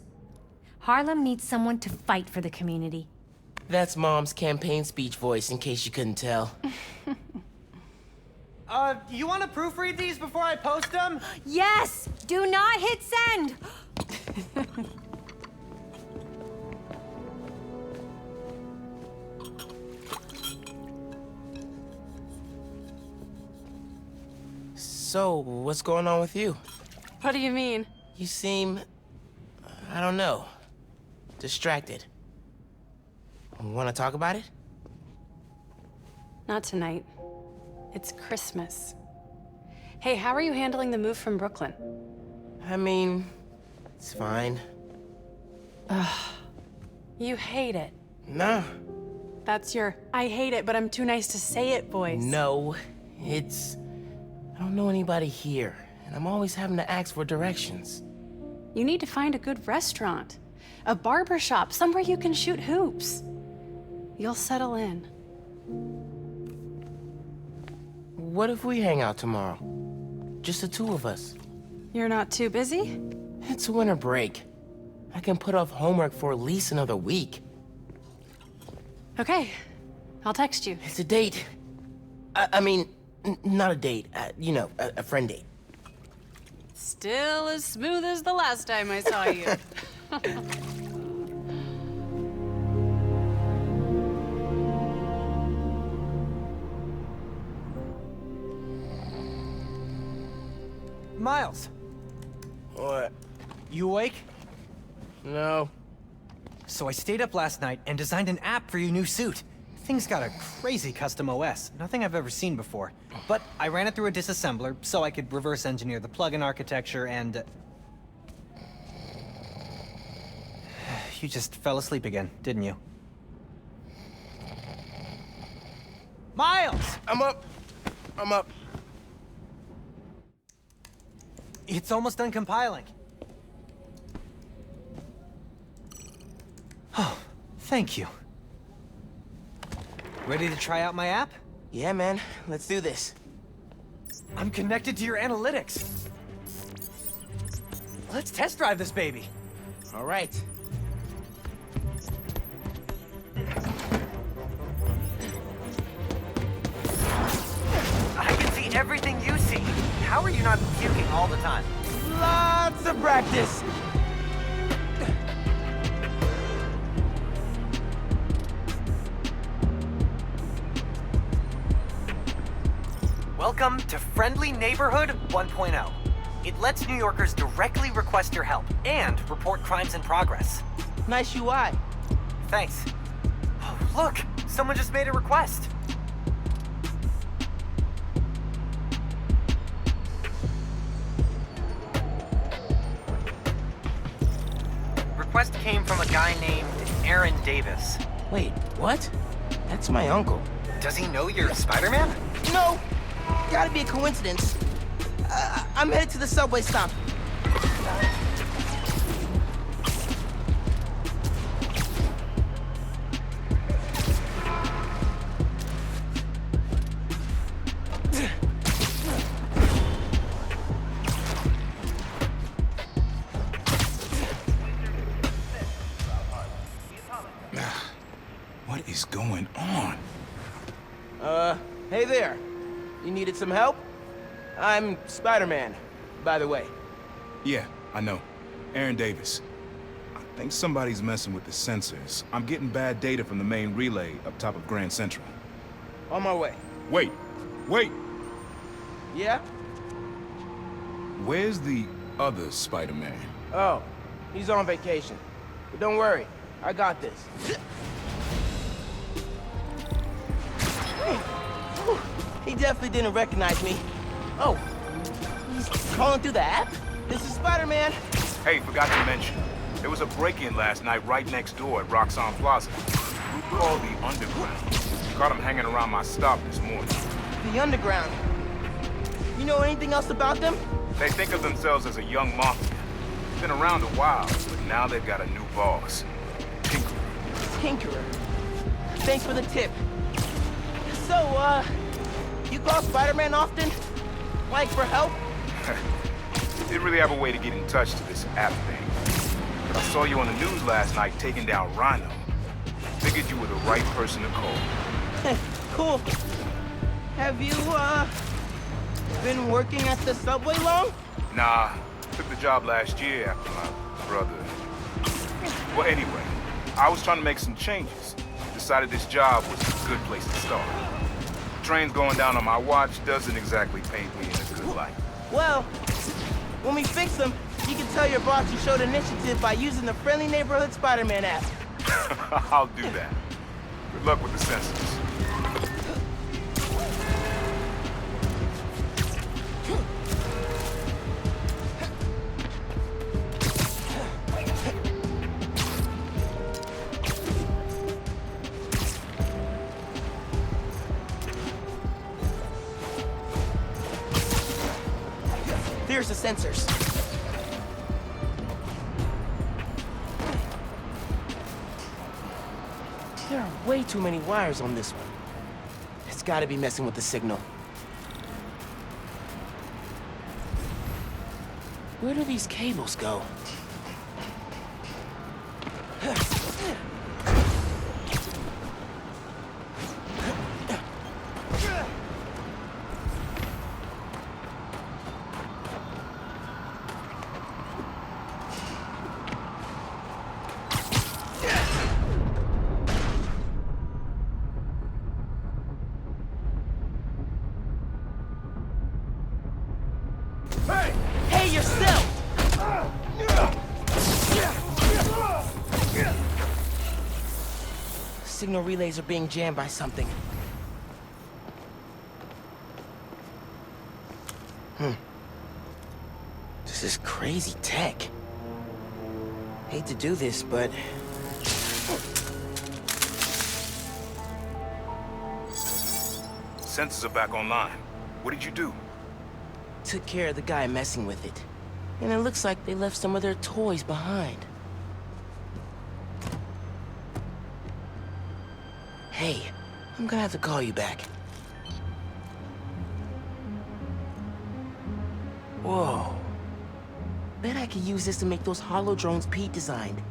Harlem needs someone to fight for the community. That's Mom's campaign speech voice, in case you couldn't tell. You want to proofread these before I post them? Yes! Do not hit send! So, what's going on with you? What do you mean? You seem... I don't know. Distracted. Want to talk about it? Not tonight. It's Christmas. Hey, how are you handling the move from Brooklyn? I mean, it's fine. You hate it. Nah. That's your I hate it, but I'm too nice to say it voice. No, it's... I don't know anybody here, and I'm always having to ask for directions. You need to find a good restaurant. A barber shop, somewhere you can shoot hoops. You'll settle in. What if we hang out tomorrow? Just the two of us. You're not too busy? It's winter break. I can put off homework for at least another week. Okay, I'll text you. It's a date. I mean, not a date. You know, a friend date. Still as smooth as the last time I saw you. Miles, What? you awake? No. So I stayed up last night and designed an app for your new suit. Thing's got a crazy custom OS, nothing I've ever seen before. But I ran it through a disassembler so I could reverse engineer the plugin architecture and... You just fell asleep again, didn't you? Miles! I'm up. It's almost done compiling. Oh, thank you. Ready to try out my app? Yeah, man. Let's do this. I'm connected to your analytics. Let's test drive this baby. All right. I can see everything you see. How are you not puking all the time? Lots of practice. Welcome to Friendly Neighborhood 1.0. It lets New Yorkers directly request your help and report crimes in progress. Nice UI. Thanks. Oh, look! Someone just made a request. Request came from a guy named Aaron Davis. Wait, what? That's my uncle. Does he know you're Spider-Man? No! Gotta be a coincidence. I'm headed to the subway stop. What is going on? Hey there. You needed some help? I'm Spider-Man, by the way. Yeah, I know. Aaron Davis. I think somebody's messing with the sensors. I'm getting bad data from the main relay up top of Grand Central. On my way. Wait! Yeah? Where's the other Spider-Man? Oh, he's on vacation. But don't worry, I got this. He definitely didn't recognize me. Oh, he's calling through the app? This is Spider-Man. Hey, forgot to mention. There was a break-in last night right next door at Roxanne Plaza. Group called the Underground. Caught him hanging around my stop this morning. The Underground. You know anything else about them? They think of themselves as a young mafia. Been around a while, but now they've got a new boss. Tinkerer. Thanks for the tip. So, you call Spider-Man often? Like, for help? Didn't really have a way to get in touch to this app thing. But I saw you on the news last night taking down Rhino. Figured you were the right person to call. Cool. Have you, been working at the subway long? Nah, took the job last year after my brother. Well, anyway, I was trying to make some changes. Decided this job was a good place to start. The trains going down on my watch doesn't exactly paint me in a good light. Well, when we fix them, you can tell your boss you showed initiative by using the Friendly Neighborhood Spider-Man app. I'll do that. Good luck with the sensors. There's the sensors. There are way too many wires on this one. It's gotta be messing with the signal. Where do these cables go? Hey, yourself! Signal relays are being jammed by something. This is crazy tech. Hate to do this, but... Sensors are back online. What did you do? Took care of the guy messing with it. And it looks like they left some of their toys behind. Hey, I'm gonna have to call you back. Whoa. Bet I could use this to make those hollow drones Pete designed.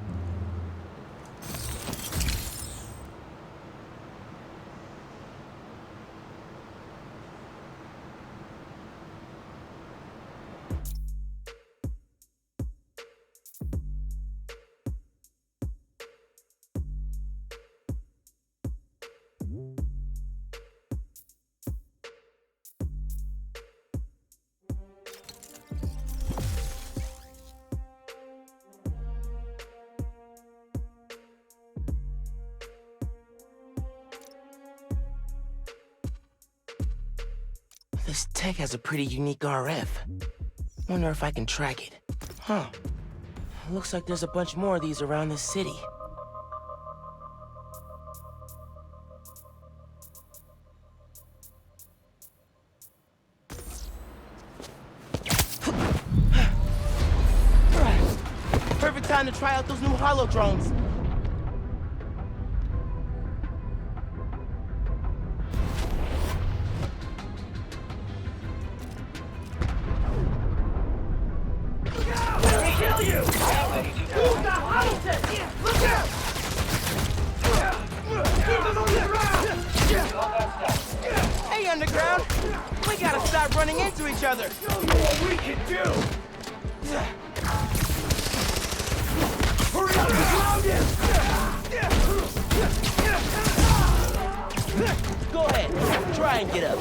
This tech has a pretty unique RF. Wonder if I can track it. Huh. Looks like there's a bunch more of these around this city. Perfect time to try out those new hollow drones. Hey, Underground! We gotta stop running into each other! Show you what we can do! Hurry up and ground him! Go ahead, try and get up.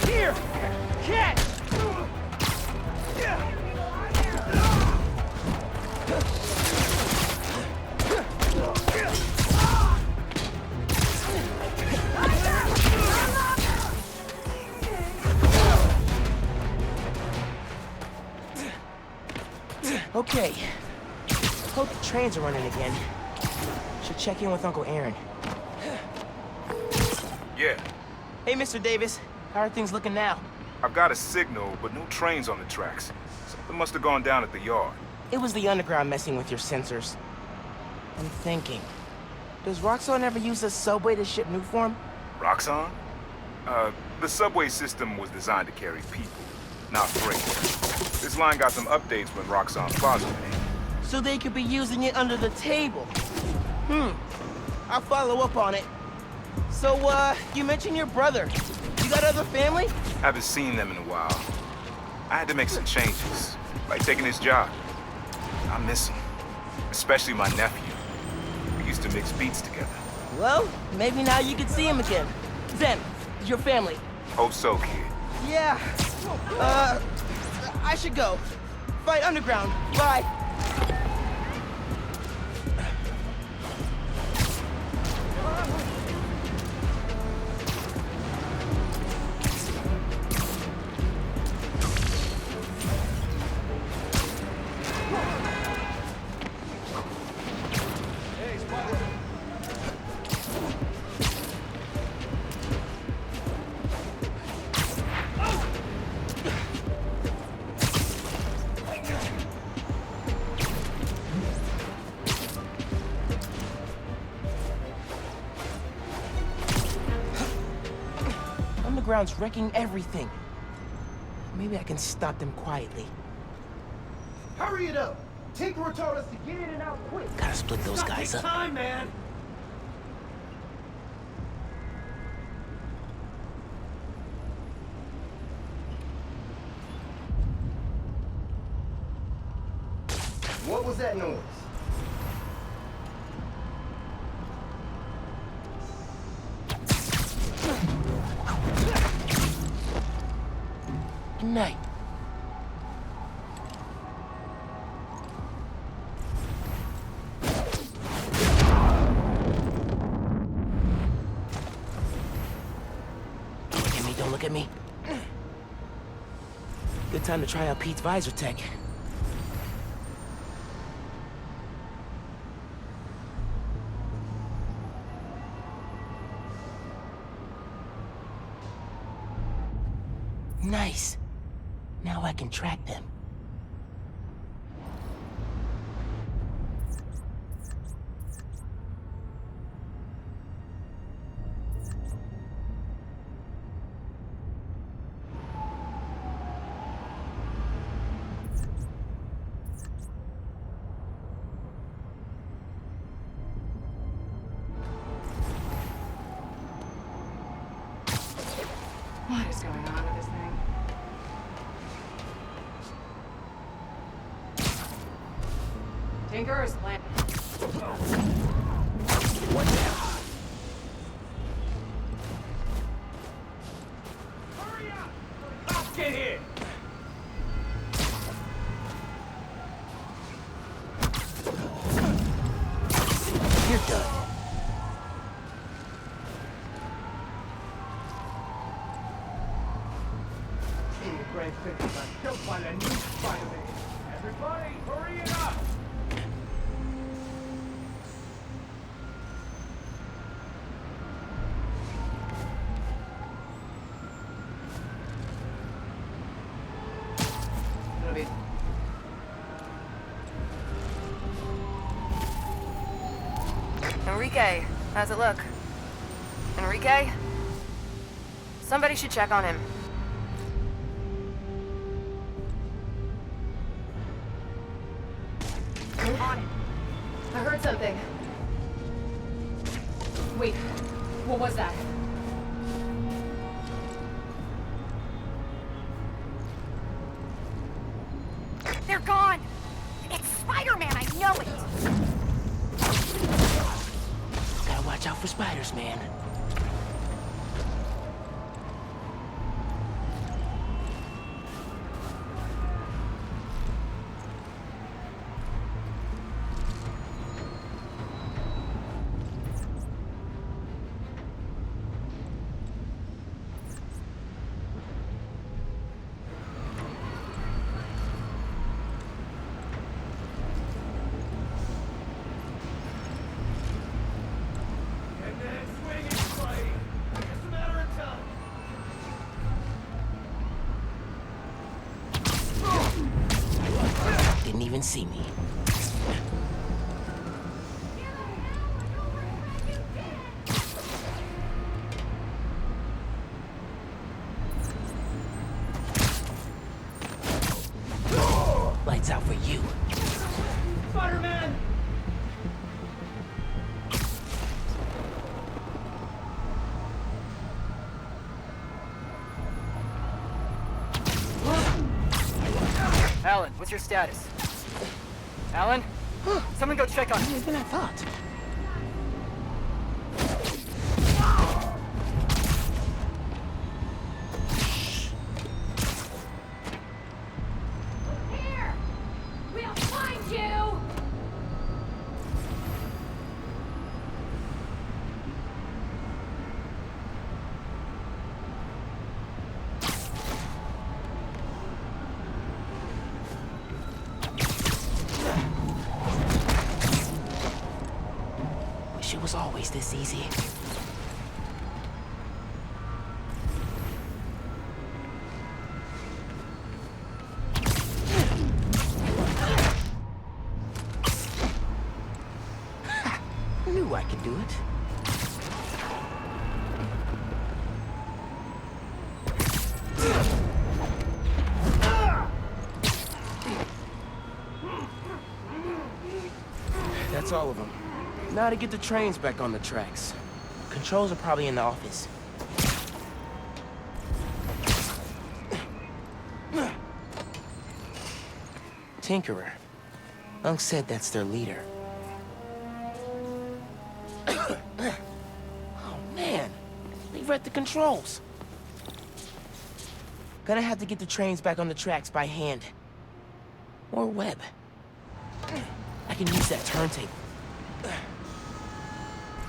Here! Catch! Okay. Hope the trains are running again. Should check in with Uncle Aaron. Yeah. Hey, Mr. Davis. How are things looking now? I've got a signal, but no trains on the tracks. Something must have gone down at the yard. It was the Underground messing with your sensors. I'm thinking, does Roxxon ever use a subway to ship Nuform? Roxxon? The subway system was designed to carry people, not freight. This line got some updates when Roxxon Plaza came. So they could be using it under the table. I'll follow up on it. So, you mentioned your brother. You got other family? Haven't seen them in a while. I had to make some changes, like taking his job. I miss him, especially my nephew. We used to mix beats together. Well, maybe now you can see him again. Zen, your family. Hope so, kid. Yeah. I I should go. Fight underground. Bye. Underground's wrecking everything. Maybe I can stop them quietly. Hurry it up! Tinkerer told us to get in and out quick. Gotta split those Gotta guys take up. time, man. What was that noise? Good night. Don't look at me. Good time to try out Pete's visor tech. Nice. Now I can track them. What is going on with this thing? Tinker is playing. What now? Hurry up! Cops get here! You're done. Grand Central got killed by that new Spider-Man. Everybody, hurry it up! Enrique, how's it look? Enrique? Somebody should check on him. On it. I heard something. Wait, what was that? They're gone! It's Spider-Man, I know it! Gotta watch out for spiders, man. Didn't even see me. Lights out for you. Spider-Man! Alan, what's your status? Alan? Someone go check on him. More than I thought. always this easy. Knew I could do it. That's all of them. Now to get the trains back on the tracks. Controls are probably in the office. Tinkerer. Unc said that's their leader. Oh man, they read the controls. Gonna have to get the trains back on the tracks by hand. Or web. I can use that turntable.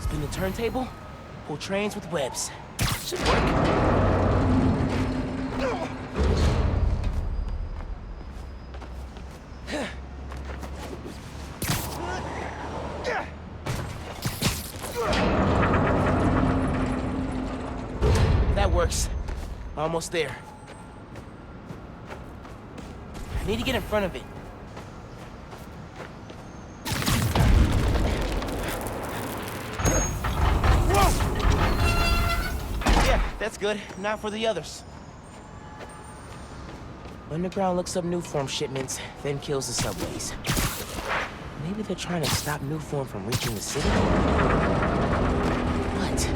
Spin the turntable, pull trains with webs. Should work. That works. Almost there. I need to get in front of it. That's good. Not for the others. Underground looks up Newform shipments, then kills the subways. Maybe they're trying to stop Newform from reaching the city? What?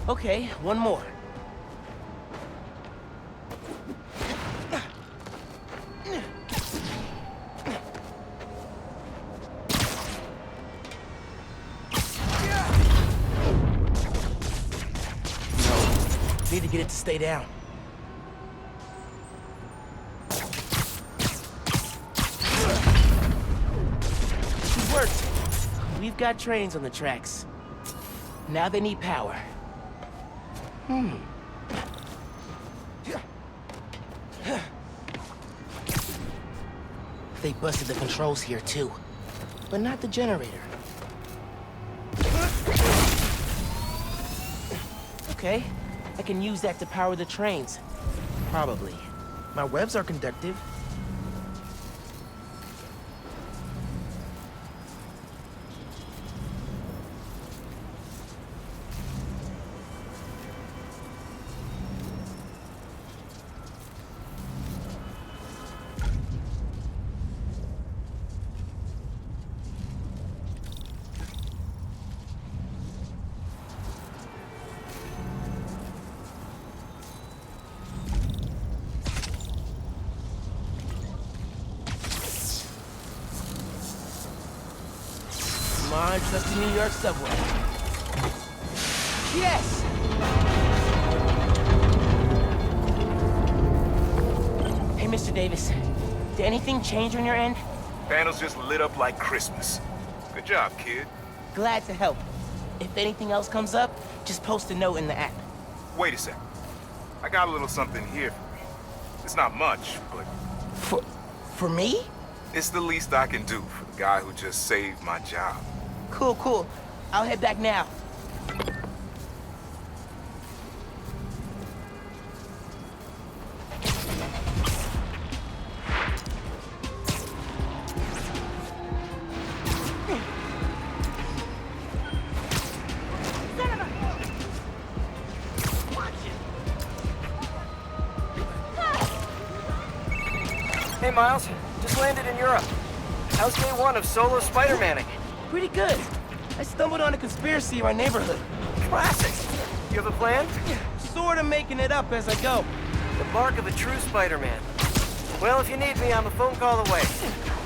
Okay, one more. Need to get it to stay down. It worked. We've got trains on the tracks. Now they need power. They busted the controls here too, but not the generator. Okay, I can use that to power the trains. Probably. My webs are conductive. Come on, trust the New York subway. Yes! Hey, Mr. Davis. Did anything change on your end? Panels just lit up like Christmas. Good job, kid. Glad to help. If anything else comes up, just post a note in the app. Wait a sec. I got a little something here for you. It's not much, but... For me? It's the least I can do for the guy who just saved my job. Cool, cool. I'll head back now. Hey, Miles. Just landed in Europe. How's day one of solo Spider-Manning? Pretty good. I stumbled on a conspiracy in my neighborhood. Classic. You have a plan? Sort of making it up as I go. The mark of a true Spider-Man. Well, if you need me, I'm a phone call away.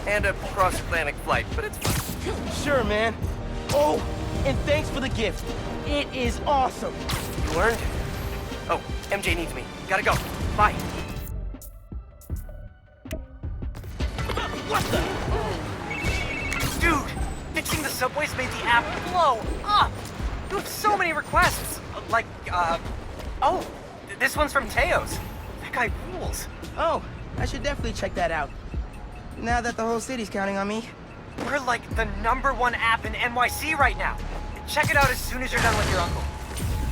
And a cross-Atlantic flight, but it's fine. Sure, man. Oh, and thanks for the gift. It is awesome. You learned? Oh, MJ needs me. Gotta go. Bye. What the? Dude, fixing the subways made the app blow up. You have so many requests. Like, oh, this one's from Teos. That guy rules. Oh, I should definitely check that out. Now that the whole city's counting on me. We're like the #1 app in NYC right now. Check it out as soon as you're done with your uncle.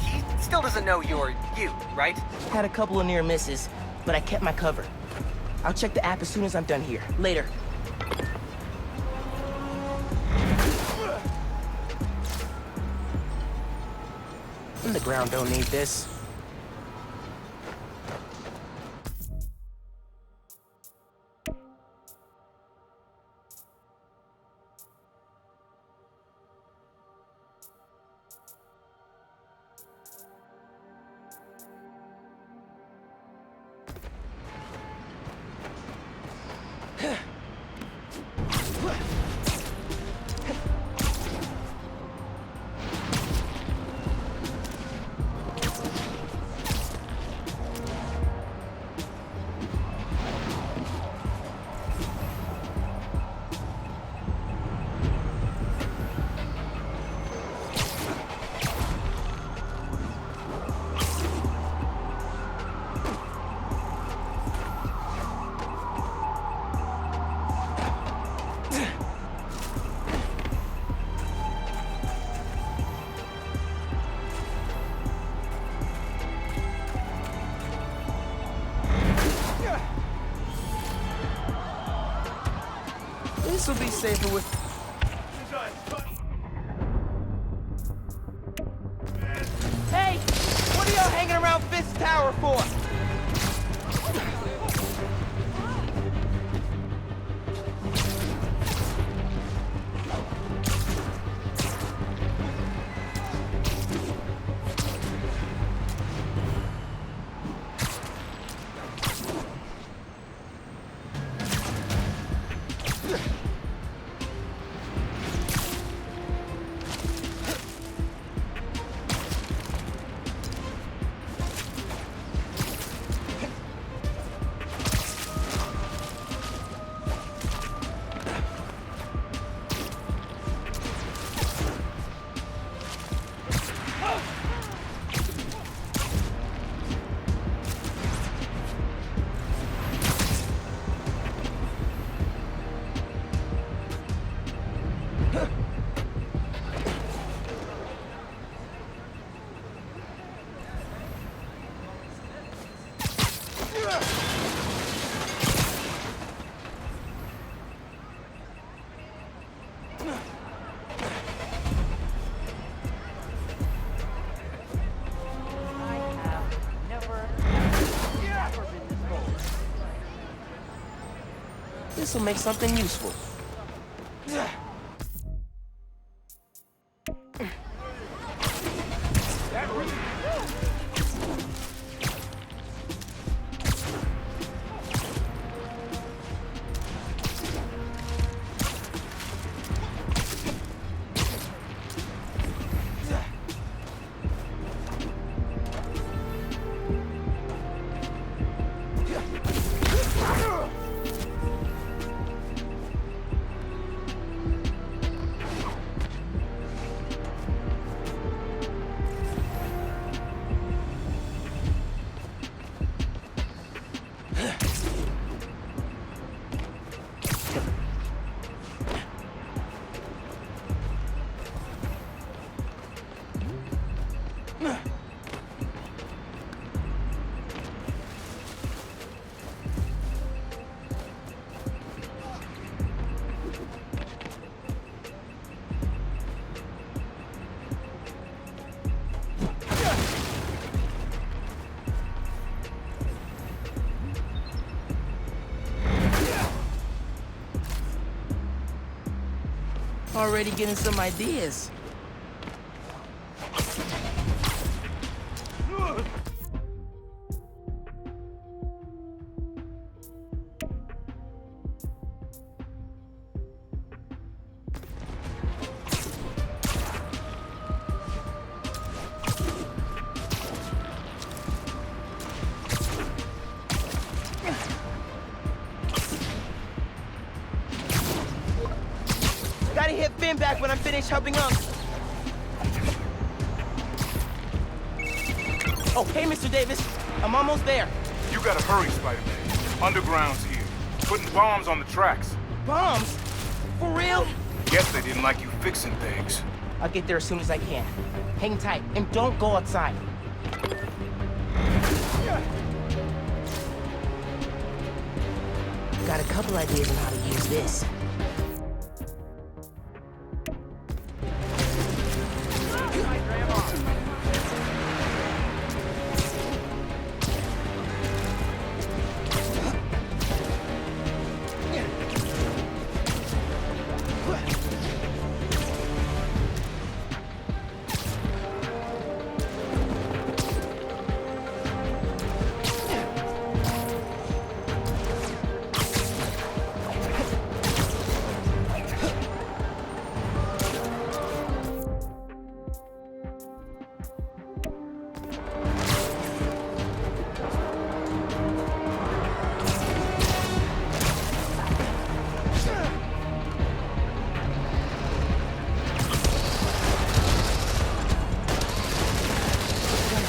He still doesn't know you're you, right? Had a couple of near misses, but I kept my cover. I'll check the app as soon as I'm done here. Later. Underground don't need this. This will be safer with... Hey! What are y'all hanging around Fist Tower for? This will make something useful. Already getting some ideas. in back when I'm finished helping Unc. Oh, hey, Mr. Davis. I'm almost there. You gotta hurry, Spider-Man. Underground's here. Putting bombs on the tracks. Bombs? For real? Guess they didn't like you fixing things. I'll get there as soon as I can. Hang tight, and don't go outside. Got a couple ideas on how to use this.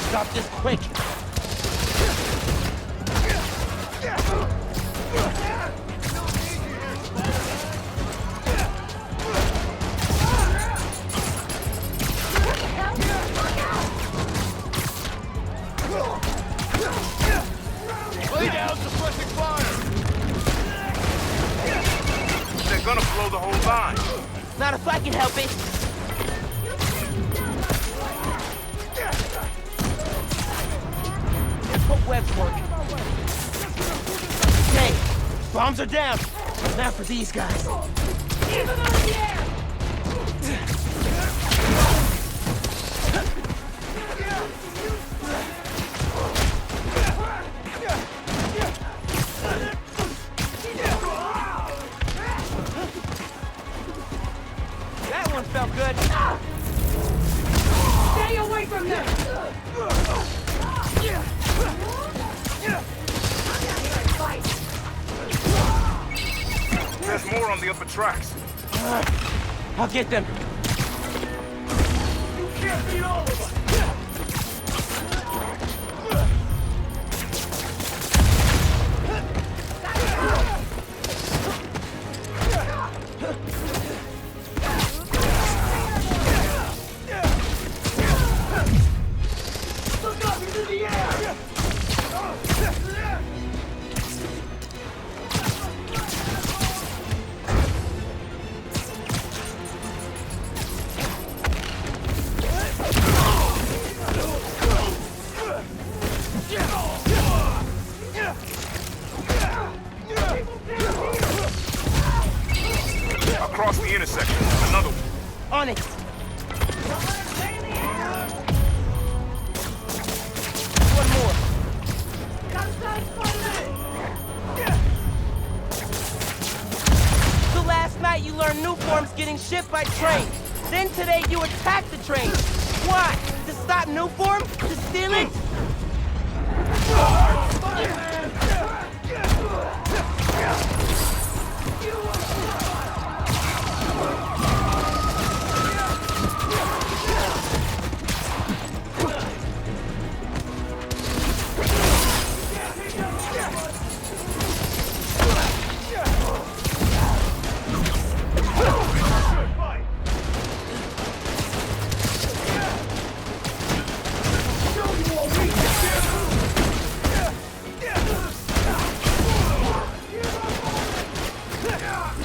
Stop this quick! Lay down, suppressing fire! They're gonna blow the whole line. Not if I can help it! Hope web's working. Okay, bombs are down. Now for these guys. Keep them out of the air! That one felt good. Stay away from them! There's more on the upper tracks. I'll get them. You can't beat all of us! Look up into the air! Across the intersection, another one. On it. One more. So last night you learned new forms getting shipped by train. Then today you attacked the train. Why? To stop new form? To steal it? Yeah!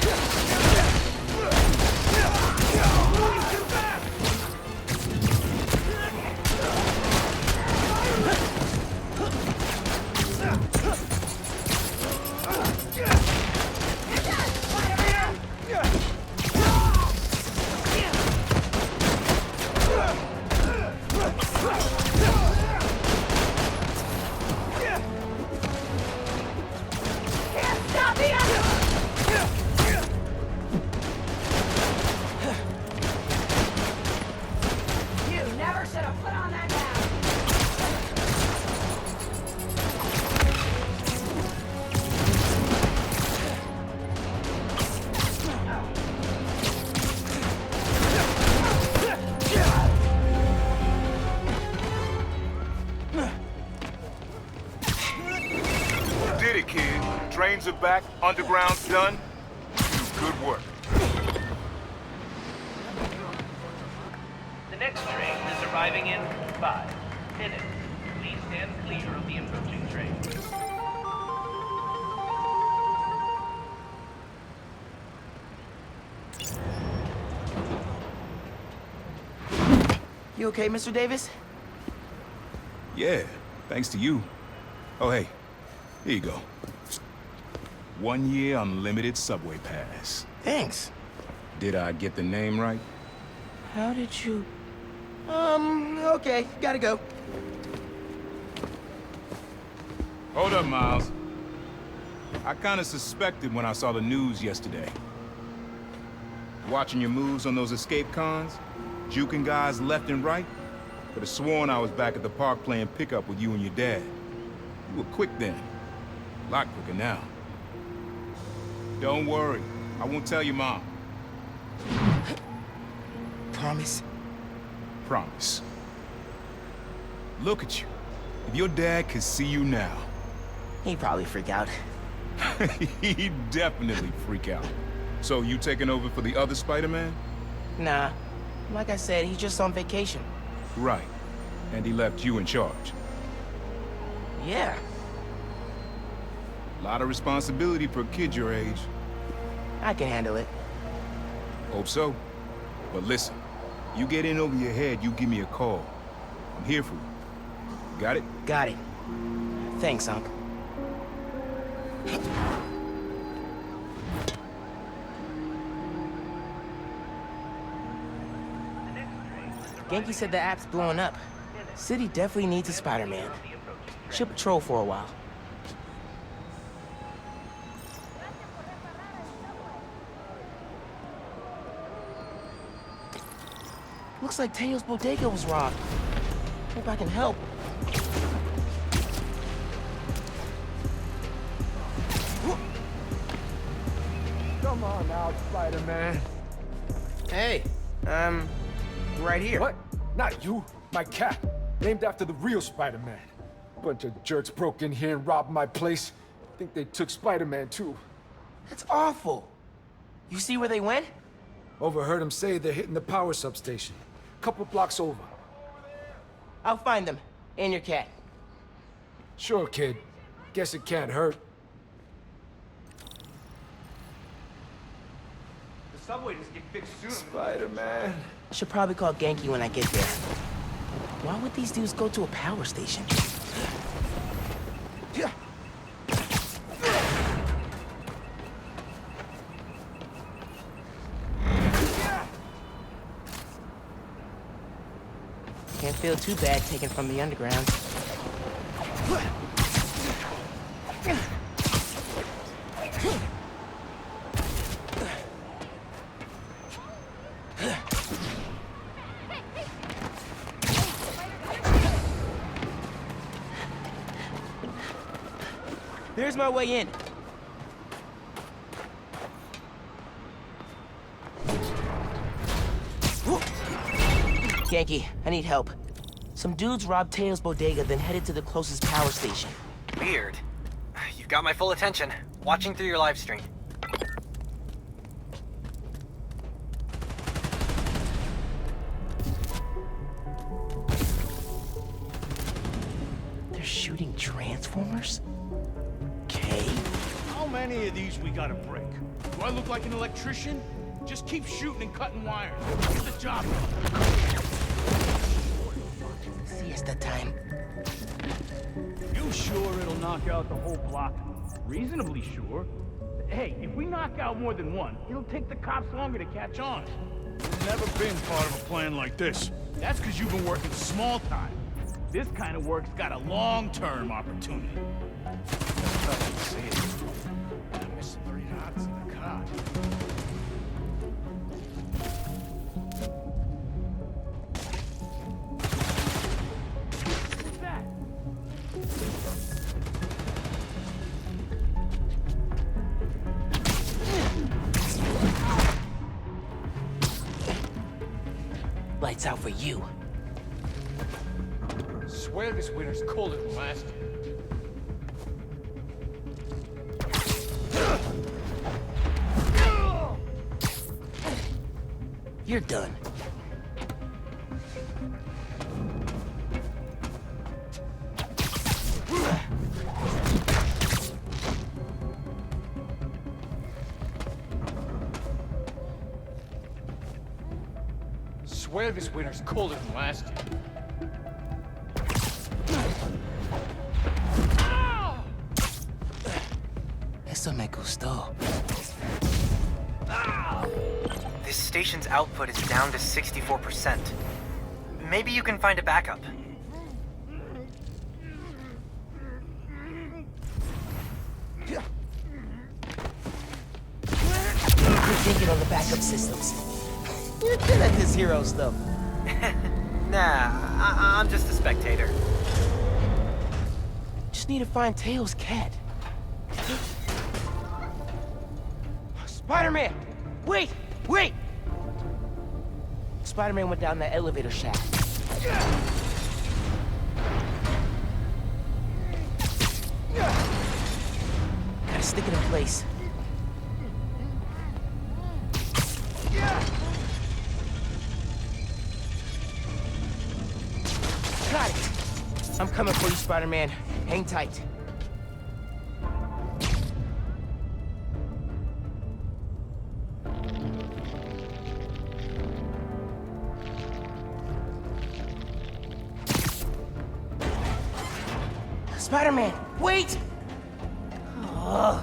Trains are back, underground's done. Good work. The next train is arriving in 5 minutes. Please stand clear of the approaching train. You okay, Mr. Davis? Yeah, thanks to you. Oh, hey, here you go. 1 year unlimited subway pass. Thanks. Did I get the name right? How did you... okay, gotta go. Hold up, Miles. I kinda suspected when I saw the news yesterday. Watching your moves on those escape cons, juking guys left and right, could have sworn I was back at the park playing pickup with you and your dad. You were quick then. A lot quicker now. Don't worry, I won't tell your mom. Promise? Promise. Look at you. If your dad could see you now... He'd probably freak out. He'd definitely freak out. So you taking over for the other Spider-Man? Nah. Like I said, he's just on vacation. Right. And he left you in charge. Yeah. A lot of responsibility for a kid your age. I can handle it. Hope so. But listen, you get in over your head, you give me a call. I'm here for you. Got it? Got it. Thanks, Unc. Genki said the app's blowing up. City definitely needs a Spider-Man. Should patrol for a while. Looks like Teo's bodega was robbed. Hope I can help. Come on out, Spider-Man. Hey, right here. What? Not you. My cat. Named after the real Spider-Man. Bunch of jerks broke in here and robbed my place. Think they took Spider-Man too. That's awful. You see where they went? Overheard them say they're hitting the power substation. Couple blocks over. I'll find them. And your cat. Sure, kid. Guess it can't hurt. The subway doesn't get fixed soon. Spider-Man. I should probably call Genki when I get there. Why would these dudes go to a power station? Can't feel too bad taken from the underground. There's my way in. Genki, I need help. Some dudes robbed Teo's bodega, then headed to the closest power station. Weird. You've got my full attention. Watching through your live stream. They're shooting transformers? Okay. How many of these we gotta break? Do I look like an electrician? Just keep shooting and cutting wires. Get the job done. Siesta time. You sure it'll knock out the whole block? Reasonably sure. Hey, if we knock out more than one, it'll take the cops longer to catch on. There's never been part of a plan like this. That's because you've been working small time. This kind of work's got a long-term opportunity. That's tough to say. I'm missing 3 knots in the car. What's that? Lights out for you. Swear this winter's colder than last year. You're done. Swear this winter's colder than last year. Eso me gustó. This station's output is down to 64%. Maybe you can find a backup. You're thinking on the backup systems. You're good at this hero stuff. Nah, I'm just a spectator. Just need to find Tails' cat. Spider-Man! Wait! Wait! Spider-Man went down that elevator shaft. Gotta stick it in place. Got it! I'm coming for you, Spider-Man. Hang tight. Spider-Man, wait! Oh.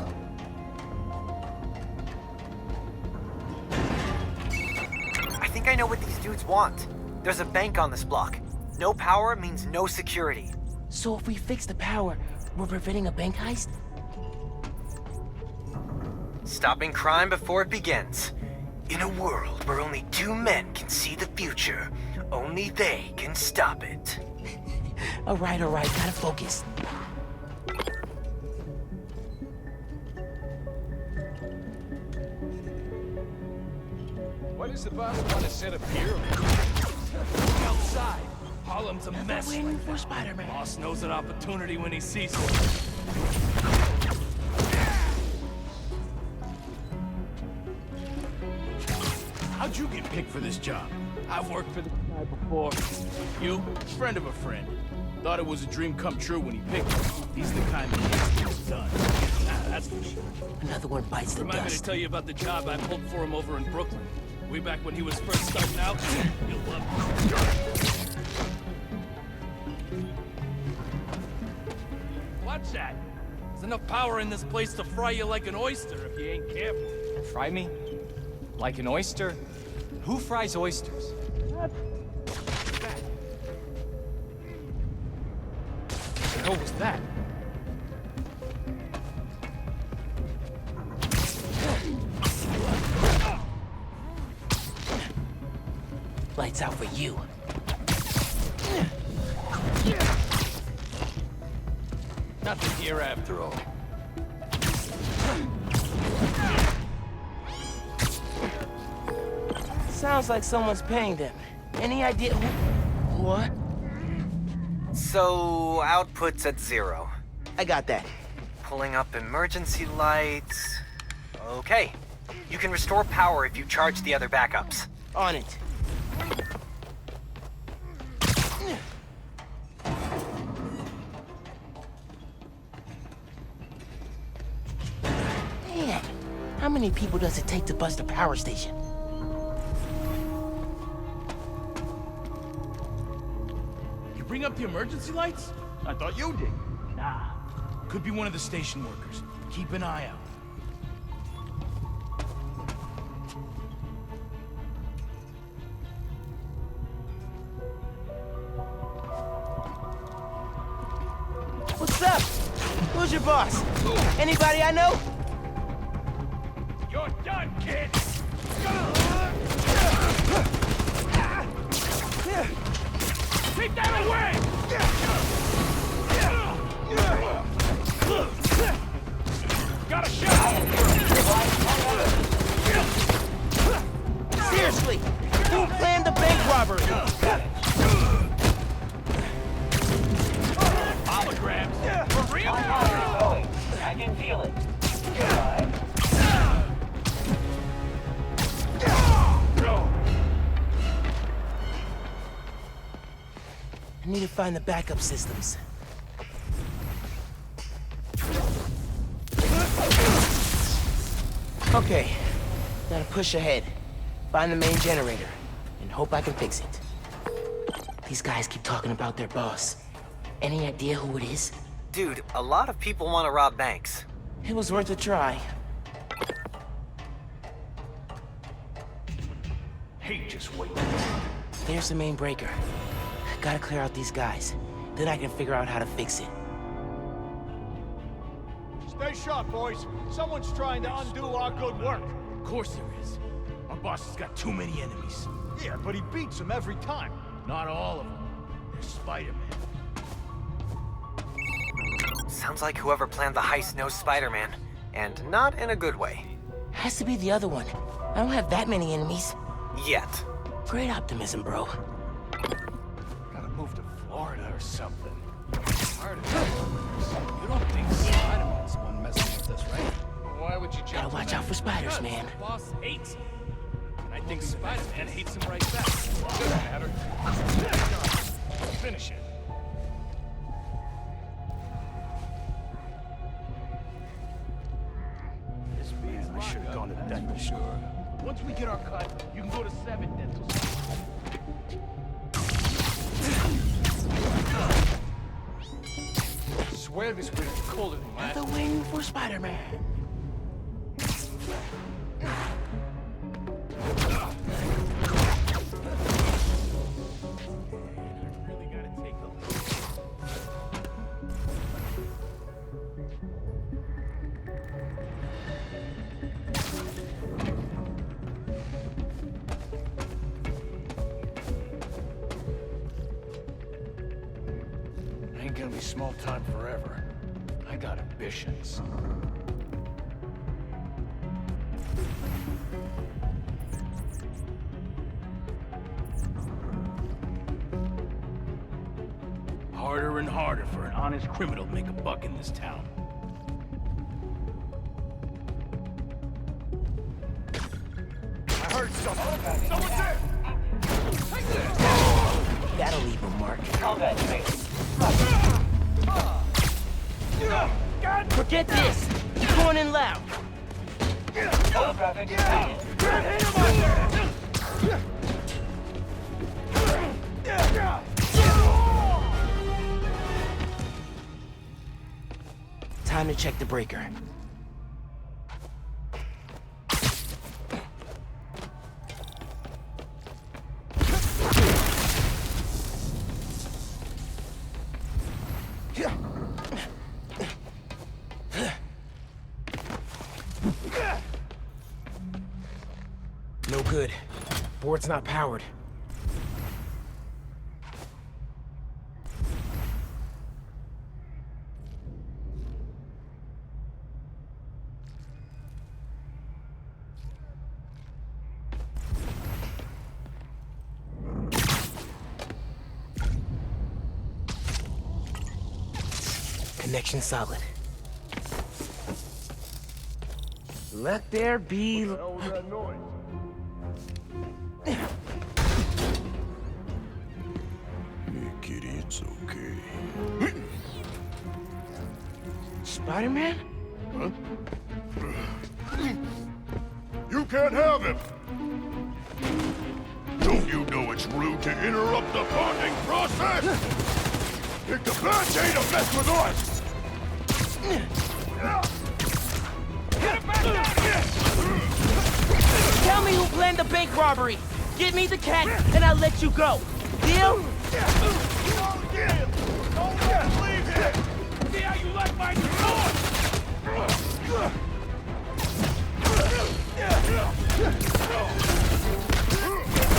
I think I know what these dudes want. There's a bank on this block. No power means no security. So if we fix the power, we're preventing a bank heist? Stopping crime before it begins. In a world where only two men can see the future, only they can stop it. All right, gotta focus. Why does the boss want to set up here? Outside. Harlem's a mess. Waiting for Spider-Man. Boss knows an opportunity when he sees it. How'd you get picked for this job? I've worked for this guy before. You, friend of a friend. Thought it was a dream come true when he picked me. He's the kind that gets things done. That's for sure. Another one bites the Remind me to dust. tell you about the job I pulled for him over in Brooklyn. Way back when he was first starting out. You'll love it. Watch that. There's enough power in this place to fry you like an oyster if you ain't careful. Fry me? Like an oyster? Who fries oysters? What? What the hell was that? Lights out for you. Nothing here after all. Sounds like someone's paying them. Any idea who? What? So, output's at 0. I got that. Pulling up emergency lights. Okay. You can restore power if you charge the other backups. On it. Man, how many people does it take to bust a power station? You bring up the emergency lights? I thought you did. Nah. Could be one of the station workers. Keep an eye out. What's up? Who's your boss? Anybody I know? You're done, kid! Keep that away! Got a shot! Seriously, who planned the bank robbery? Holograms? For real? I can feel it. I need to find the backup systems. Okay, gotta push ahead. Find the main generator, and hope I can fix it. These guys keep talking about their boss. Any idea who it is? Dude, a lot of people want to rob banks. It was worth a try. Hey, just wait. There's the main breaker. Gotta clear out these guys. Then I can figure out how to fix it. Stay sharp, boys. Someone's trying to undo our good work. Of course there is. Our boss has got too many enemies. Yeah, but he beats them every time. Not all of them. They're Spider-Man. Sounds like whoever planned the heist knows Spider-Man. And not in a good way. Has to be the other one. I don't have that many enemies. Yet. Great optimism, bro. Gotta move to Florida or something. You don't think Spider-Man's the one messing with us, right? Why would you Gotta watch out for spiders, man. The boss hates him. And I think Spider-Man hates him right back. Doesn't matter. Finish it. I should have gone to dental school. Once we get our cut, you can go to 7 dental schools. Swear this way is colder than that. The wing for Spider-Man. Ain't gonna be small time forever. I got ambitions. Harder and harder for an honest criminal to make a buck in this town. I heard something. Someone's there! Take this! That'll leave a mark. Combat training. Forget this! Going in loud! Holographic completed. Time to check the breaker. No good. Board's not powered. Connection solid. Let there be... What the hell was that noise? Hey, kitty, it's okay. Spider-Man? Huh? You can't have him! Don't you know it's rude to interrupt the bonding process? It's a bad day to mess with us! Tell me who planned the bank robbery! Give me the cat, and I'll let you go! Deal? Leave here! See how you like my sword!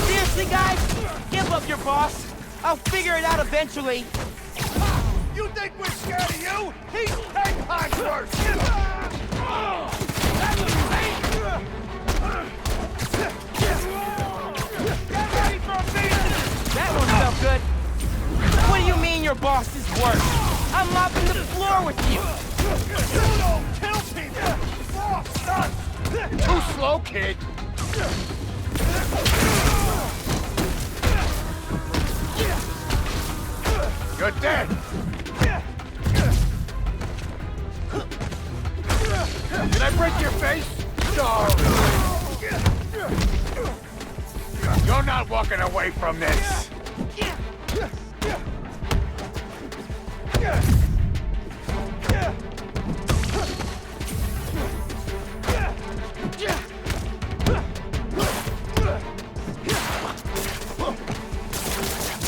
Seriously, guys? Give up your boss. I'll figure it out eventually. You think we're scared of you? He's 10 times worse! That one felt good. What do you mean your boss is worse? I'm mopping the floor with you. You don't kill people! Boss does! Too slow, kid. You're dead! Did I break your face? Sorry. You're not walking away from this.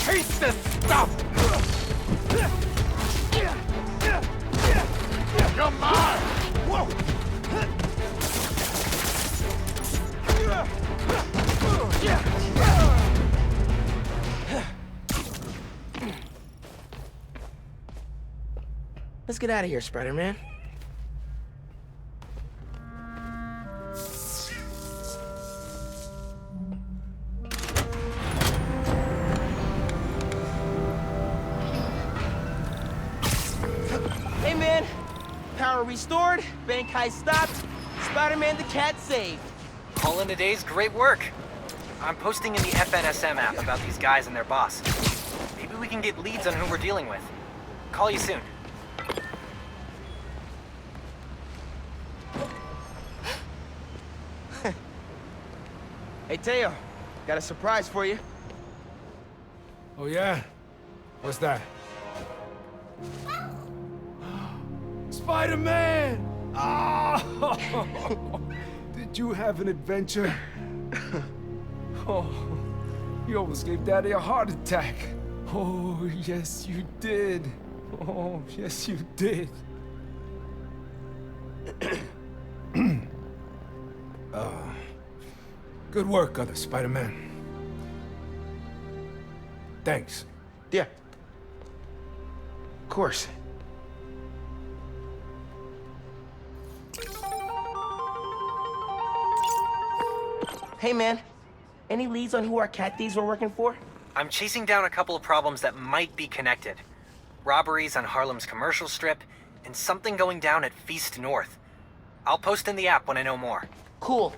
Taste this stuff! You're mine! Whoa! Let's get out of here, Spider-Man. Hey, man. Power restored, bank heist stopped, Spider-Man the cat saved. All in a day's great work. I'm posting in the FNSM app about these guys and their boss. Maybe we can get leads on who we're dealing with. Call you soon. Hey, Teo, got a surprise for you. Oh, yeah? What's that? Spider-Man! Oh! Did you have an adventure? Oh, you almost gave Daddy a heart attack. Oh, yes, you did. Oh, yes, you did. Good work, other Spider-Man. Thanks. Yeah. Of course. Hey, man. Any leads on who our cat thieves were working for? I'm chasing down a couple of problems that might be connected. Robberies on Harlem's commercial strip, and something going down at Feast North. I'll post in the app when I know more. Cool.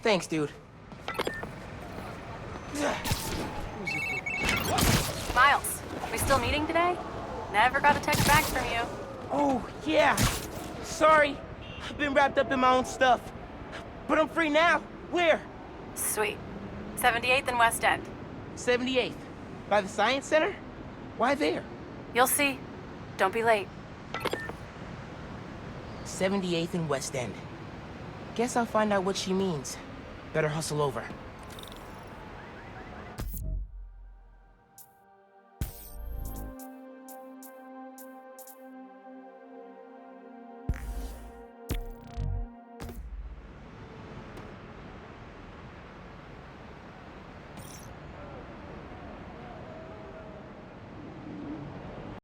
Thanks, dude. Miles, we still meeting today? Never got a text back from you. Oh, yeah. Sorry. I've been wrapped up in my own stuff. But I'm free now. Where? Sweet. 78th and West End. 78th. By the Science Center? Why there? You'll see. Don't be late. 78th and West End. Guess I'll find out what she means. Better hustle over.